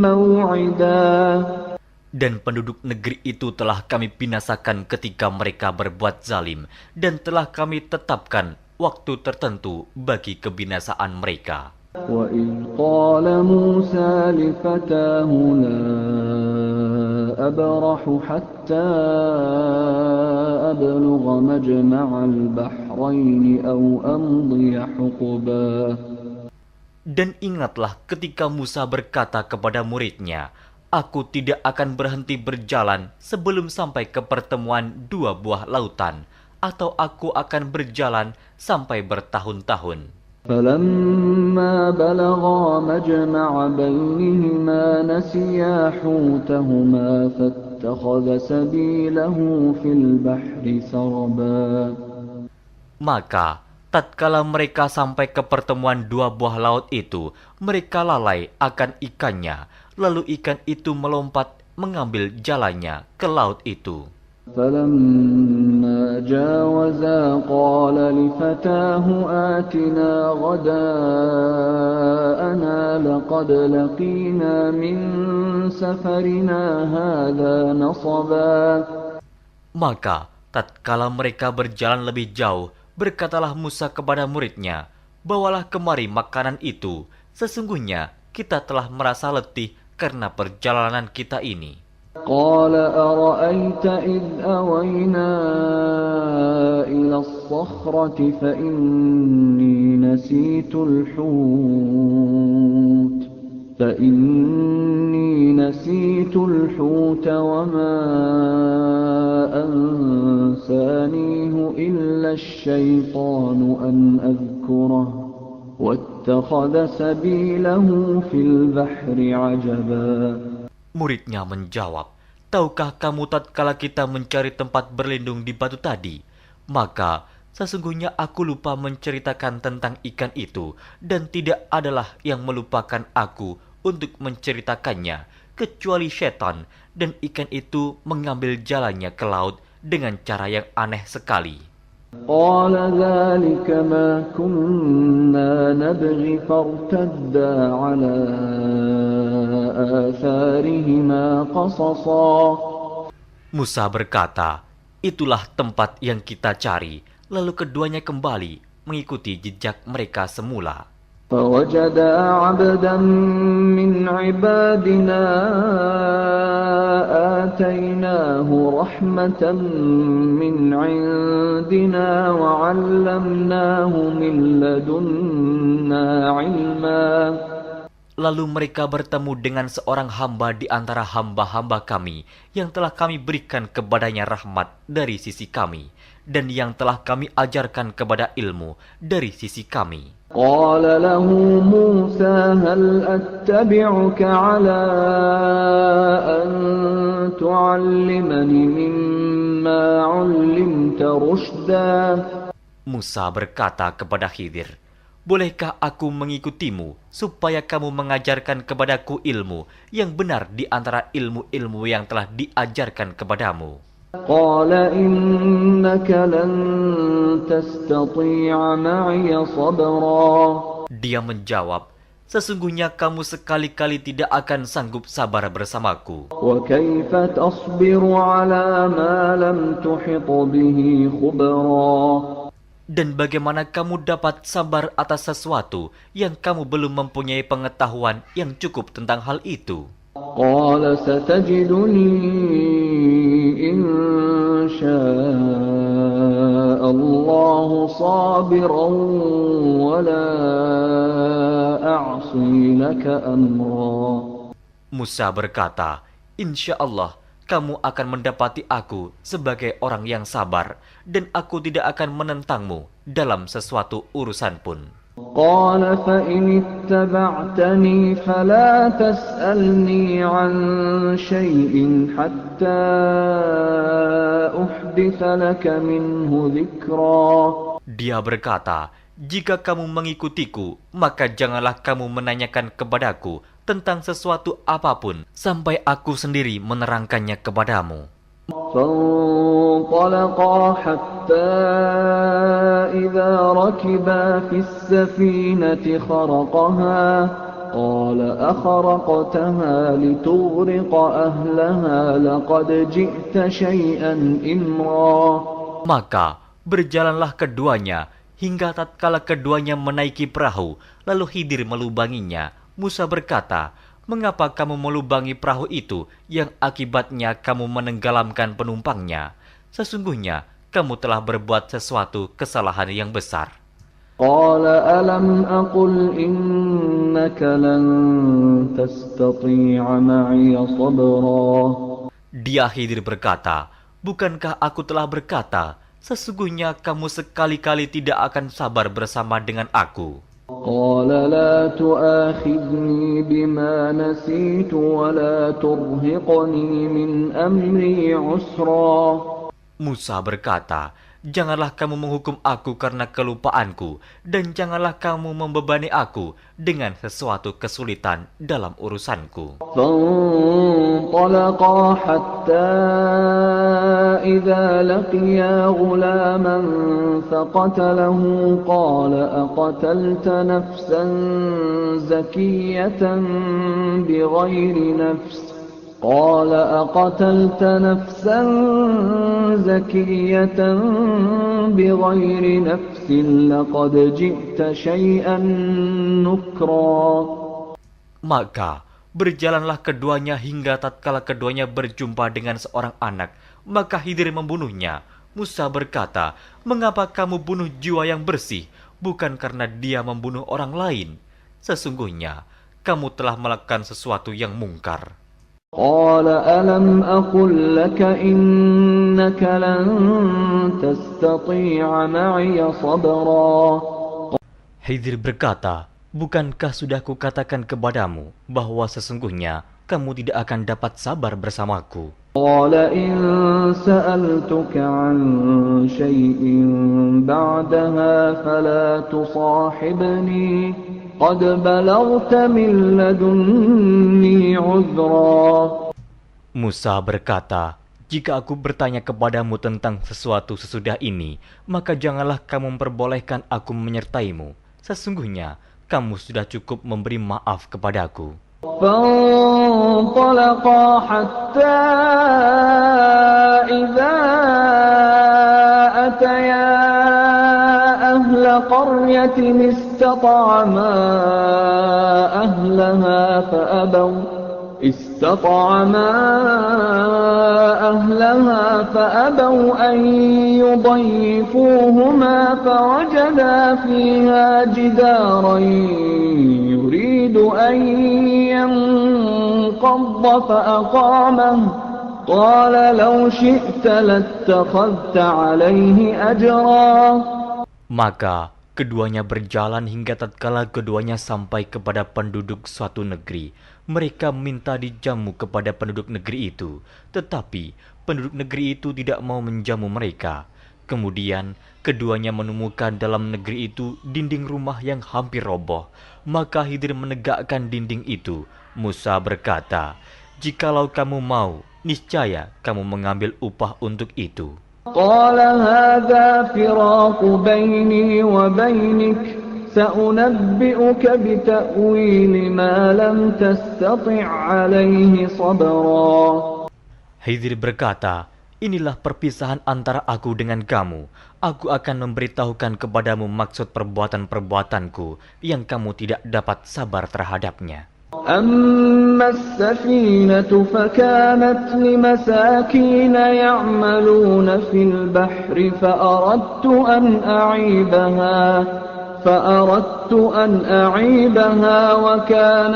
مَّوْعِدًا. Dan penduduk negeri itu telah kami binasakan ketika mereka berbuat zalim, dan telah kami tetapkan waktu tertentu bagi kebinasaan mereka. وَإِذْ قَالَ مُوسَى لِفَتَاهُ لَا أَبْرَحُ حَتَّى أَبْلُغَ مَجْمَعَ الْبَحْرَيْنِ أَوْ أَمْضِيَ حُقُبًا. Dan ingatlah ketika Musa berkata kepada muridnya, "Aku tidak akan berhenti berjalan sebelum sampai ke pertemuan dua buah lautan, atau aku akan berjalan sampai bertahun-tahun." فَلَمَّا بَلَغَا مَجْمَعَ بَيْنِهِمَا نَسِيَا حُوتَهُمَا فَاتَّخَذَ سَبِيلَهُ فِي الْبَحْرِ سَرَبًا. Maka tatkala mereka sampai ke pertemuan dua buah laut itu, mereka lalai akan ikannya, lalu ikan itu melompat mengambil jalannya ke laut itu. فَلَمَّا جَاوَزَا قَالَ لِفَتَاهُ آتِنَا غَدَاءَنَا لَقَدْ لَقِينَا مِنْ سَفَرِنَا هَذَا نَصَبًا. Maka tatkala mereka berjalan lebih jauh, berkatalah Musa kepada muridnya, "Bawalah kemari makanan itu. Sesungguhnya kita telah merasa letih karena perjalanan kita ini." قال أرأيت إذ أوينا إلى الصخرة فإني نسيت الحوت وما أنسانيه إلا الشيطان أن أذكره واتخذ سبيله في البحر عجبا. Muridnya menjawab, "Tahukah kamu tatkala kita mencari tempat berlindung di batu tadi? Maka sesungguhnya aku lupa menceritakan tentang ikan itu, dan tidak adalah yang melupakan aku untuk menceritakannya, kecuali setan, dan ikan itu mengambil jalannya ke laut dengan cara yang aneh sekali." قال ذلك ما كنا نبغي فارتدا على آثارهما قصصا. Musa berkata, "Itulah tempat yang kita cari." Lalu keduanya kembali mengikuti jejak mereka semula. فوجدا عبدا من عبادنا آتيناه رحمة من عندنا وعلمناه من لدنا علما. Lalu mereka bertemu dengan seorang hamba di antara hamba-hamba kami yang telah kami berikan kepadanya rahmat dari sisi kami, dan yang telah kami ajarkan kepada ilmu dari sisi kami. قال له موسى هل أتبعك على أن تعلمني مما علمت رشدا. Musa berkata kepada Khidir, "Bolehkah aku mengikutimu supaya kamu mengajarkan kepadaku ilmu yang benar di antara ilmu-ilmu yang telah diajarkan kepadamu?" قال إنك لن تستطيع معي صبرا. Dia menjawab, "Sesungguhnya kamu sekali-kali tidak akan sanggup sabar bersamaku. وكيف تصبر على ما لم تحط به خبرا. Dan bagaimana kamu dapat sabar atas sesuatu yang kamu belum mempunyai pengetahuan yang cukup tentang hal itu?" قال ستجدني إن شاء الله صابرا ولا أعصي لك أمرا. Musa berkata, "Insya Allah kamu akan mendapati aku sebagai orang yang sabar, dan aku tidak akan menentangmu dalam sesuatu urusan pun." قال فإن اتبعتني فلا تسألني عن شيء حتى أحدث لك منه ذكرا. Dia berkata, "Jika kamu mengikutiku, maka janganlah kamu menanyakan kepadaku tentang sesuatu apapun sampai aku sendiri menerangkannya kepadamu." فانطلقا حتى إذا ركبا في السفينة خرقها قال أخرقتها لتغرق أهلها لقد جئت شيئا إمرا. Maka berjalanlah keduanya hingga tatkala keduanya menaiki perahu, lalu Khidir melubanginya. Musa berkata, "Mengapa kamu melubangi perahu itu yang akibatnya kamu menenggelamkan penumpangnya? Sesungguhnya kamu telah berbuat sesuatu kesalahan yang besar." قال ألم أقل إنك لن تستطيع معي صبرا. Dia Khidir berkata, "Bukankah aku telah berkata, sesungguhnya kamu sekali-kali tidak akan sabar bersama dengan aku?" قال لا تؤاخذني بما نسيت ولا ترهقني من أمري عسرا. Musa berkata, "Janganlah kamu menghukum aku karena kelupaanku, dan janganlah kamu membebani aku dengan sesuatu kesulitan dalam urusanku." فانطلقا حتى إذا لقيا غلاما فقتله قال أقتلت نفسا زكية بغير نفس قال أقتلت نفسا زكية بغير نفس لقد جئت شيئا نكرا. Maka berjalanlah keduanya hingga tatkala keduanya berjumpa dengan seorang anak. Maka Khidir membunuhnya. Musa berkata, "Mengapa kamu bunuh jiwa yang bersih? Bukan karena dia membunuh orang lain. Sesungguhnya kamu telah melakukan sesuatu yang mungkar." قال ألم أقل لك إنك لن تستطيع معي صبرا. Khidir berkata, "Bukankah sudah kukatakan kepadamu bahwa sesungguhnya kamu tidak akan dapat sabar bersamaku?" قال إن سألتك عن شيء بعدها فلا تصاحبني قد بلغت من لدني عذرا. Musa berkata, "Jika aku bertanya kepadamu tentang sesuatu sesudah ini, maka janganlah kamu memperbolehkan aku menyertaimu. Sesungguhnya kamu sudah cukup memberi maaf kepadaku." فانطلقا حتى إذا أتيا أهل قرية استطعما أهلها فأبوا أن يضيفوهما فوجدا فيها جدارا يريد أن ينقض فأقامه قال لو شئت لاتخذت عليه أجرا. Maka keduanya berjalan hingga tatkala keduanya sampai kepada penduduk suatu negeri. Mereka minta dijamu kepada penduduk negeri itu, tetapi penduduk negeri itu tidak mau menjamu mereka. Kemudian keduanya menemukan dalam negeri itu dinding rumah yang hampir roboh. Maka Khidir menegakkan dinding itu. Musa berkata, "Jikalau kamu mau, niscaya kamu mengambil upah untuk itu." قال هذا فراق بيني وبينك سأنبئك بتأويل ما لم تستطع عليه صبرا. Khidir berkata, "Inilah perpisahan antara aku dengan kamu. Aku akan memberitahukan kepadamu maksud perbuatan-perbuatanku yang kamu tidak dapat sabar terhadapnya." أما السفينة فكانت لمساكين يعملون في البحر فأردت أن أعيبها وكان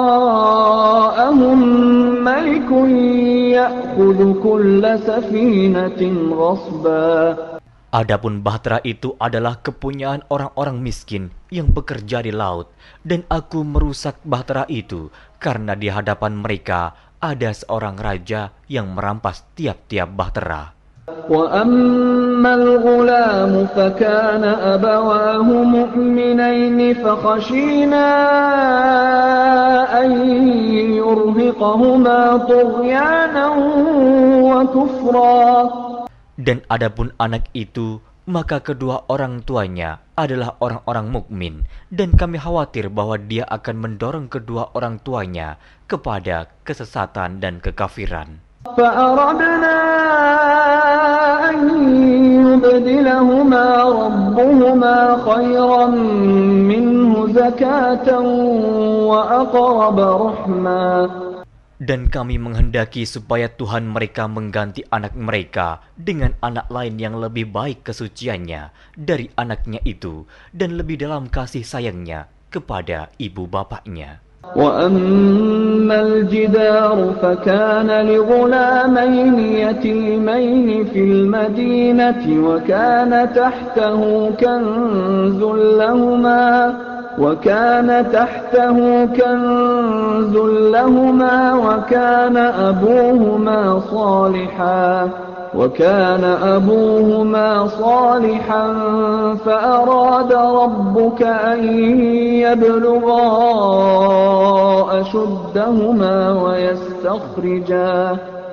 وراءهم ملك يأخذ كل سفينة غصبا. Adapun bahtera itu adalah kepunyaan orang-orang miskin yang bekerja di laut, dan aku merusak bahtera itu karena di hadapan mereka ada seorang raja yang merampas tiap-tiap bahtera. وَأَمَّا الْغُلَامُ فَكَانَ أَبَوَاهُ مُؤْمِنَيْنِ فَخَشِينَا أَن يُرْهِقَهُمَا طُغْيَانًا وَكُفْرًا. Dan adapun anak itu, maka kedua orang tuanya adalah orang-orang mukmin, dan kami khawatir bahwa dia akan mendorong kedua orang tuanya kepada kesesatan dan kekafiran. فَأَرَدْنَا أَن يُبْدِلَهُمَا رَبُّهُمَا خَيْرًا مِّنْهُ زَكَاةً وَأَقْرَبَ رَحْمًا. Dan kami menghendaki supaya Tuhan mereka mengganti anak mereka dengan anak lain yang lebih baik kesuciannya dari anaknya itu dan lebih dalam kasih sayangnya kepada ibu bapaknya. وَأَمَّا الْجِدَارُ فَكَانَ لِغُلَامَيْنِ يَتِيمَيْنِ فِي الْمَدِينَةِ وَكَانَ تَحْتَهُ كنز لهما وكان أبوهما صالحا فأراد ربك أن يبلغا أشدهما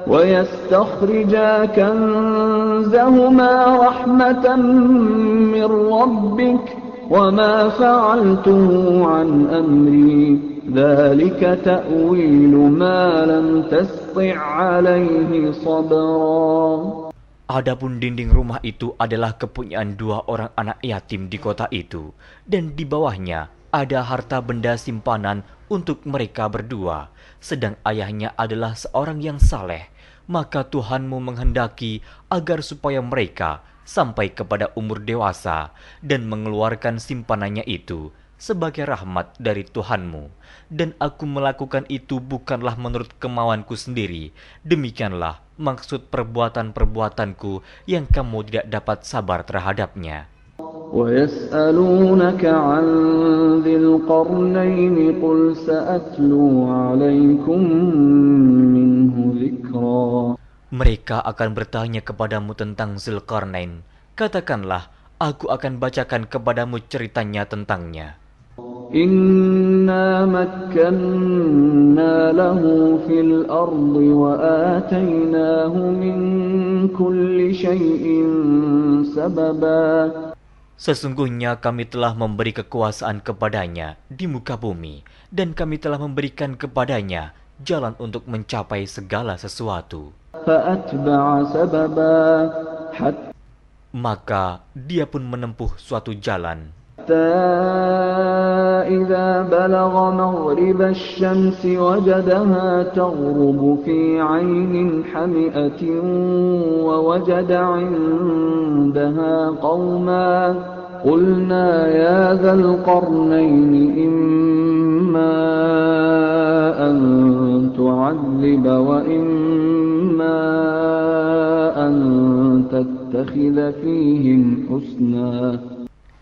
ويستخرجا كنزهما رحمة من ربك وَمَا فَعَلْتُهُ عَنْ أَمْرِي ذَلِكَ تَأْوِيلُ مَا لَمْ تَسْطِعْ عَلَيْهِ صَبْرًا. Adapun dinding rumah itu adalah kepunyaan 2 orang anak yatim di kota itu, dan di bawahnya ada harta benda simpanan untuk mereka berdua, sedang ayahnya adalah seorang yang saleh. Maka Tuhanmu menghendaki agar supaya mereka sampai kepada umur dewasa dan mengeluarkan simpanannya itu sebagai rahmat dari Tuhanmu. Dan aku melakukan itu bukanlah menurut kemauanku sendiri. Demikianlah maksud perbuatan-perbuatanku yang kamu tidak dapat sabar terhadapnya. وَيَسْأَلُونَكَ عَنْ ذِي الْقَرْنَيْنِ قُلْ سَأَتْلُو عَلَيْكُمْ مِنْهُ ذِكْرًا. Mereka akan bertanya kepadamu tentang Zulkarnain. Katakanlah, aku akan bacakan kepadamu ceritanya tentangnya. إِنَّا مَكَّنَّا لَهُ فِي الْأَرْضِ وَآتَيْنَاهُ مِنْ كُلِّ شَيْءٍ سَبَبًا. Sesungguhnya kami telah memberi kekuasaan kepadanya di muka bumi, dan kami telah memberikan kepadanya jalan untuk mencapai segala sesuatu. فَأَتْبَعَ سَبَبًا Maka dia pun menempuh suatu jalan. حتى إذا بلغ مغرب الشمس وجدها تغرب في عين حمئة ووجد عندها قوما قلنا يا ذا القرنين إما أن تعذب وإما أن تتخذ فيهم حسنا.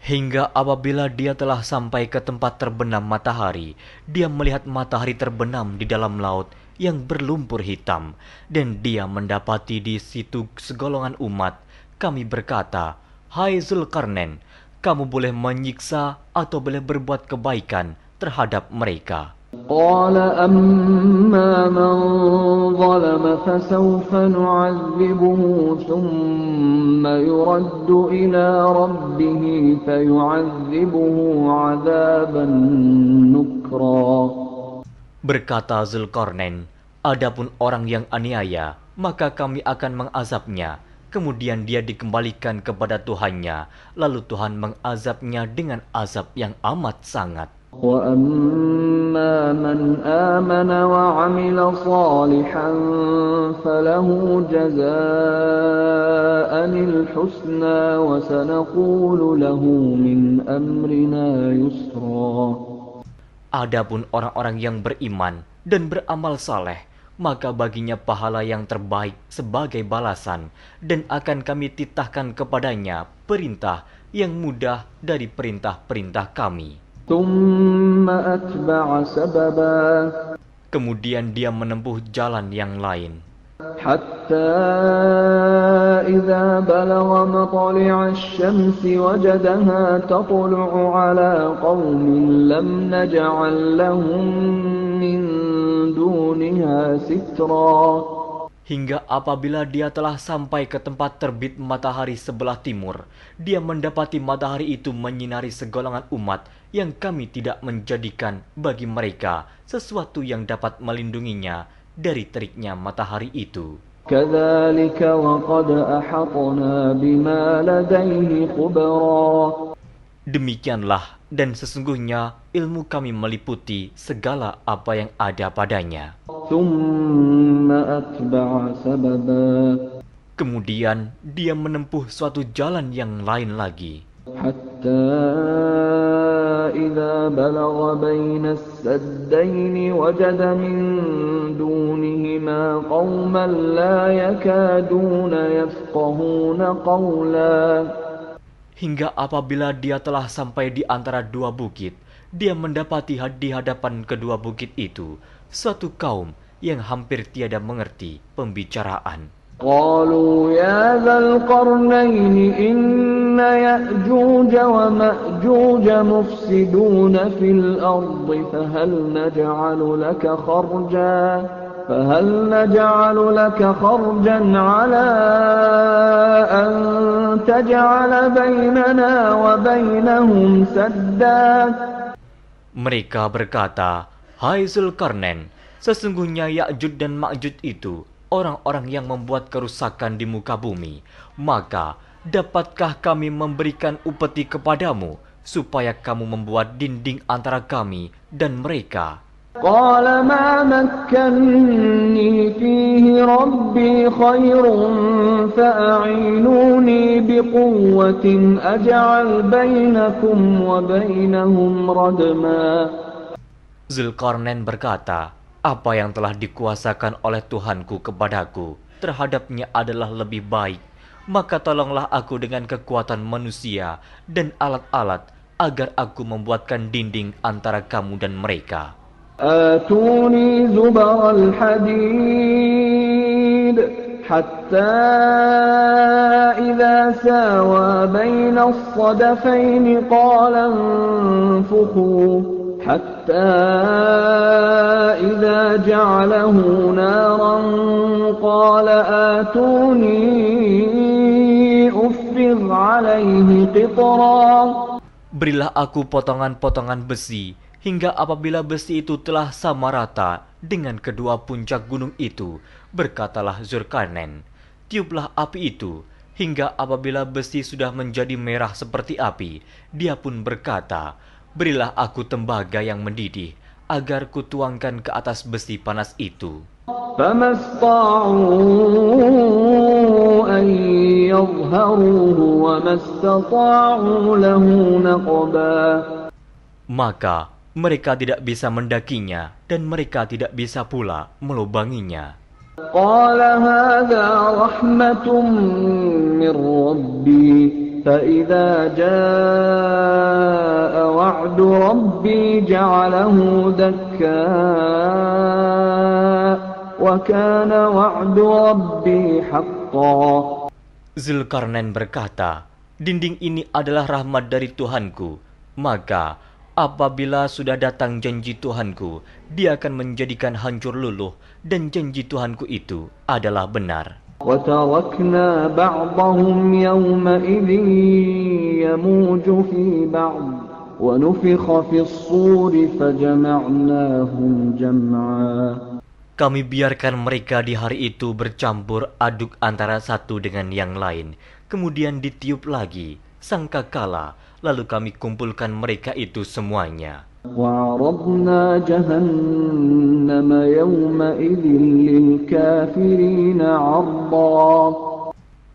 Hingga apabila dia telah sampai ke tempat terbenam matahari, dia melihat matahari terbenam di dalam laut yang berlumpur hitam, dan dia mendapati di situ segolongan umat. Kami berkata, "Hai Zulkarnain, kamu boleh menyiksa atau boleh berbuat kebaikan terhadap mereka." قال أما من ظلم فسوف نعذبه ثم يرد إلى ربه فيعذبه عذابا نكرا. Berkata Zulkarnain, adapun orang yang aniaya, maka kami akan mengazabnya. Kemudian dia dikembalikan kepada Tuhannya, lalu Tuhan mengazabnya dengan azab yang amat sangat. وَأَمَّا مَنْ آمَنَ وَعَمِلَ صَالِحًا فَلَهُ جَزَاءً الْحُسْنَى وَسَنَقُولُ لَهُ مِنْ أَمْرِنَا يُسْرًا. Adapun orang-orang yang beriman dan beramal saleh, maka baginya pahala yang terbaik sebagai balasan, dan akan kami titahkan kepadanya perintah yang mudah dari perintah-perintah kami. ثُمَّ أَتْبَعَ سَبَبًا. Kemudian dia menempuh jalan yang lain. حَتَّى إِذَا بَلَغَ مَطْلِعَ الشَّمْسِ وَجَدَهَا تَطْلُعُ عَلَى قَوْمٍ لَمْ نَجْعَلْ لَهُم مِّن دُونِهَا سِتْرًا. Hingga apabila dia telah sampai ke tempat terbit matahari sebelah timur, dia mendapati matahari itu menyinari segolongan umat yang kami tidak menjadikan bagi mereka sesuatu yang dapat melindunginya dari teriknya matahari itu. كَذَلِكَ وَقَدْ أَحَطْنَا بِمَا لَدَيْهِ خُبْرًا. Demikianlah, dan sesungguhnya ilmu kami meliputi segala apa yang ada padanya. ثُمَّ أَتْبَعَ سَبَبًا. Kemudian dia menempuh suatu jalan yang lain lagi. حَتَّى إِذَا بَلَغَ بَيْنَ السَّدَّيْنِ وَجَدَ مِن دُونِهِمَا قَوْمًا لَّا يَكَادُونَ يَفْقَهُونَ قَوْلًا. Hingga apabila dia telah sampai di antara 2 bukit, dia mendapati di hadapan kedua bukit itu suatu kaum yang hampir tiada mengerti pembicaraan. قالوا يا ذا القرنين إن يأجوج ومأجوج مفسدون في الأرض فهل نجعل لك خرجا على أن تجعل بيننا وبينهم سدا. Mereka berkata, "Hai Zulkarnain, sesungguhnya Ya'juj dan Ma'juj itu orang-orang yang membuat kerusakan di muka bumi. Maka, dapatkah kami memberikan upeti kepadamu, supaya kamu membuat dinding antara kami dan mereka?" قال ما مكني فيه ربي خير فأعينوني بقوة أجعل بينكم وبينهم ردما. Zulkarnain berkata, "Apa yang telah dikuasakan oleh Tuhanku kepadaku terhadapnya adalah lebih baik. Maka tolonglah aku dengan kekuatan manusia dan alat-alat agar aku membuatkan dinding antara kamu dan mereka." آتوني زبر الحديد حتى إذا ساوى بين الصدفين قال انفخوا حتى إذا جعله نارا قال آتوني أفرغ عليه قطرا. Berilah aku potongan-potongan besi, hingga apabila besi itu telah sama rata dengan kedua puncak gunung itu, berkatalah Zulkarnain, "Tiuplah api itu," hingga apabila besi sudah menjadi merah seperti api, dia pun berkata, "Berilah aku tembaga yang mendidih, agar kutuangkan ke atas besi panas itu." فما استطاعوا أن يظهروه وما استطاعوا له نقبا. Maka mereka tidak bisa mendakinya, dan mereka tidak bisa pula melubanginya. قال هذا رحمة من ربي فإذا جاء وعد ربي جعله دكا وكان وعد ربي حقا. Zulkarnain berkata, "Dinding ini adalah rahmat dari Tuhanku, maka apabila sudah datang janji Tuhanku, dia akan menjadikan hancur luluh, dan janji Tuhanku itu adalah benar." وتركنا بعضهم يومئذ يموج في بعض ونفخ في الصور فجمعناهم جمعا. Kami biarkan mereka di hari itu bercampur aduk antara satu dengan yang lain, kemudian ditiup lagi sangkakala, lalu kami kumpulkan mereka itu semuanya. وعرضنا جهنم يومئذ للكافرين عرضا.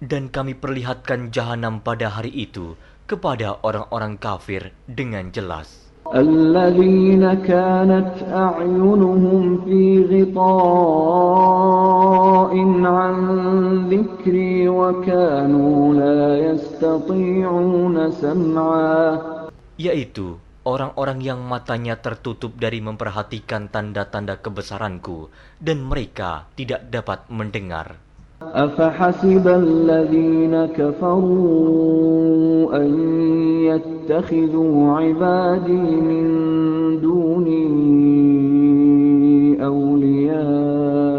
Dan kami perlihatkan jahanam pada hari itu kepada orang-orang kafir dengan jelas. الذين كانت أعينهم في غطاء عن ذكري وكانوا لا يستطيعون سمعا. Yaitu orang-orang yang matanya tertutup dari memperhatikan tanda-tanda kebesaranku, dan mereka tidak dapat mendengar. أفحسب الذين كفروا أن يتخذوا عبادي من دوني أولياء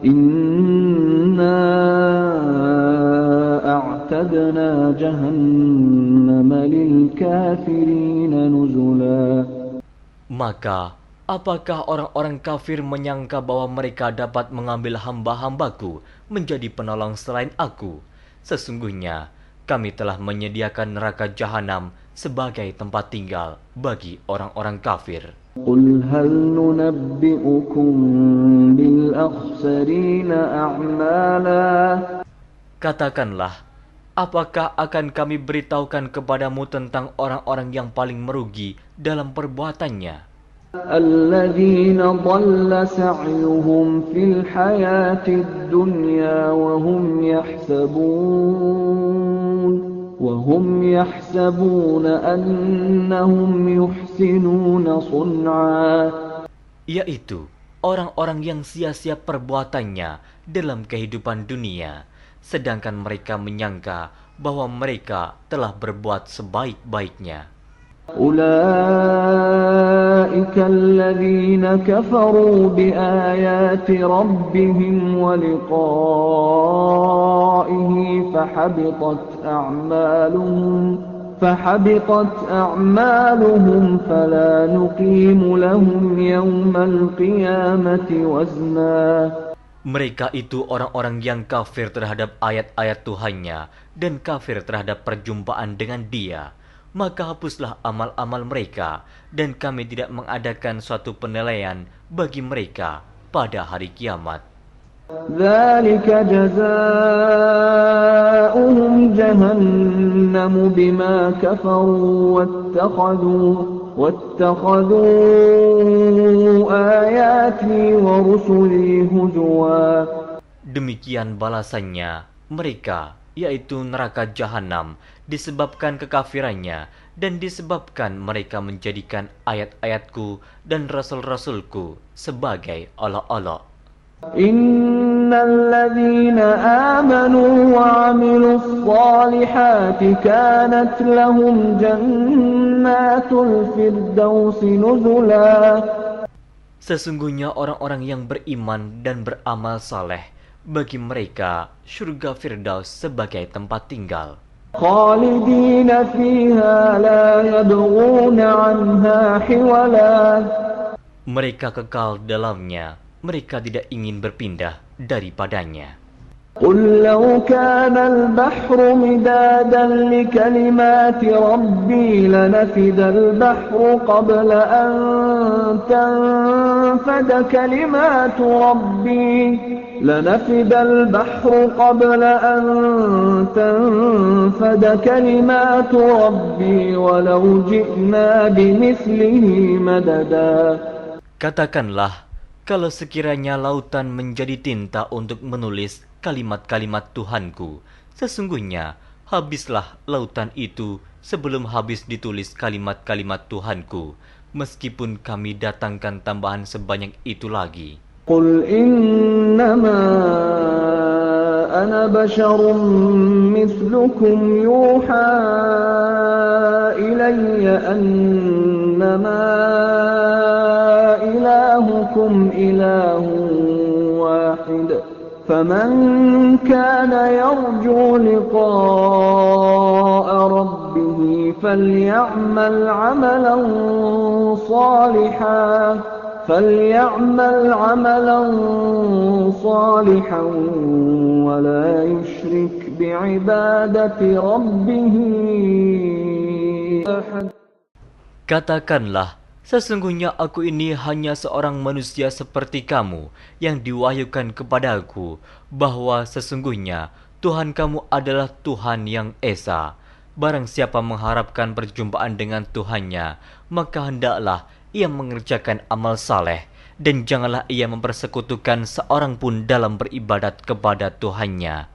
إنا أعتدنا جهنم للكافرين نزلا. Maka apakah orang-orang kafir menyangka bahwa mereka dapat mengambil hamba-hambaku menjadi penolong selain aku? Sesungguhnya kami telah menyediakan neraka jahanam sebagai tempat tinggal bagi orang-orang kafir. قل هل ننبئكم بالأخسرين أعمالا. Katakanlah, apakah akan kami beritahukan kepadamu tentang orang-orang yang paling merugi dalam perbuatannya? الذين ضل سعيهم في الحياة الدنيا وهم يحسبون أنهم يحسنون صنعا. Yaitu orang-orang yang sia-sia perbuatannya dalam kehidupan dunia, sedangkan mereka menyangka bahwa mereka telah berbuat sebaik-baiknya. أولئك الذين كفروا بآيات ربهم ولقائه فحبطت أعمالهم فلا نقيم لهم يوم القيامة وزنا. Mereka itu orang-orang yang kafir terhadap ayat-ayat Tuhannya dan kafir terhadap perjumpaan dengan Dia. Maka hapuslah amal-amal mereka, dan kami tidak mengadakan suatu penilaian bagi mereka pada hari kiamat. ذلك جزاؤهم جهنم بما كفروا واتخذوا آياتي ورسلي هزوا. Demikian balasannya mereka, yaitu neraka jahanam, disebabkan kekafirannya dan disebabkan mereka menjadikan ayat-ayatku dan rasul-rasulku sebagai olok-olok. Innal ladzina amanu wa 'amilus shalihati kanat lahum jannatul firdausi nuzula. Sesungguhnya orang-orang yang beriman dan beramal saleh, bagi mereka surga Firdaus sebagai tempat tinggal. Khalidina fiha la yabghuna 'anha hiwala. Mereka kekal dalamnya, mereka tidak ingin berpindah daripadanya. قل لو كان البحر مدادا لكلمات ربي لنفد البحر قبل أن تنفد كلمات ربي ولو جئنا بمثله مددا. Katakanlah, kalau sekiranya lautan menjadi tinta untuk menulis kalimat-kalimat Tuhanku, sesungguhnya habislah lautan itu sebelum habis ditulis kalimat-kalimat Tuhanku, meskipun kami datangkan tambahan sebanyak itu lagi. Qul innama ana basharun mithlukum yuha ilayya annama ilahukum ilahun wahid. فمن كان يرجو لقاء ربه فليعمل عملا صالحا ولا يشرك بعبادة ربه أحد. Katakanlah, sesungguhnya aku ini hanya seorang manusia seperti kamu yang diwahyukan kepadaku, bahwa sesungguhnya Tuhan kamu adalah Tuhan yang Esa. Barang siapa mengharapkan perjumpaan dengan Tuhannya, maka hendaklah ia mengerjakan amal saleh, dan janganlah ia mempersekutukan seorang pun dalam beribadat kepada Tuhannya.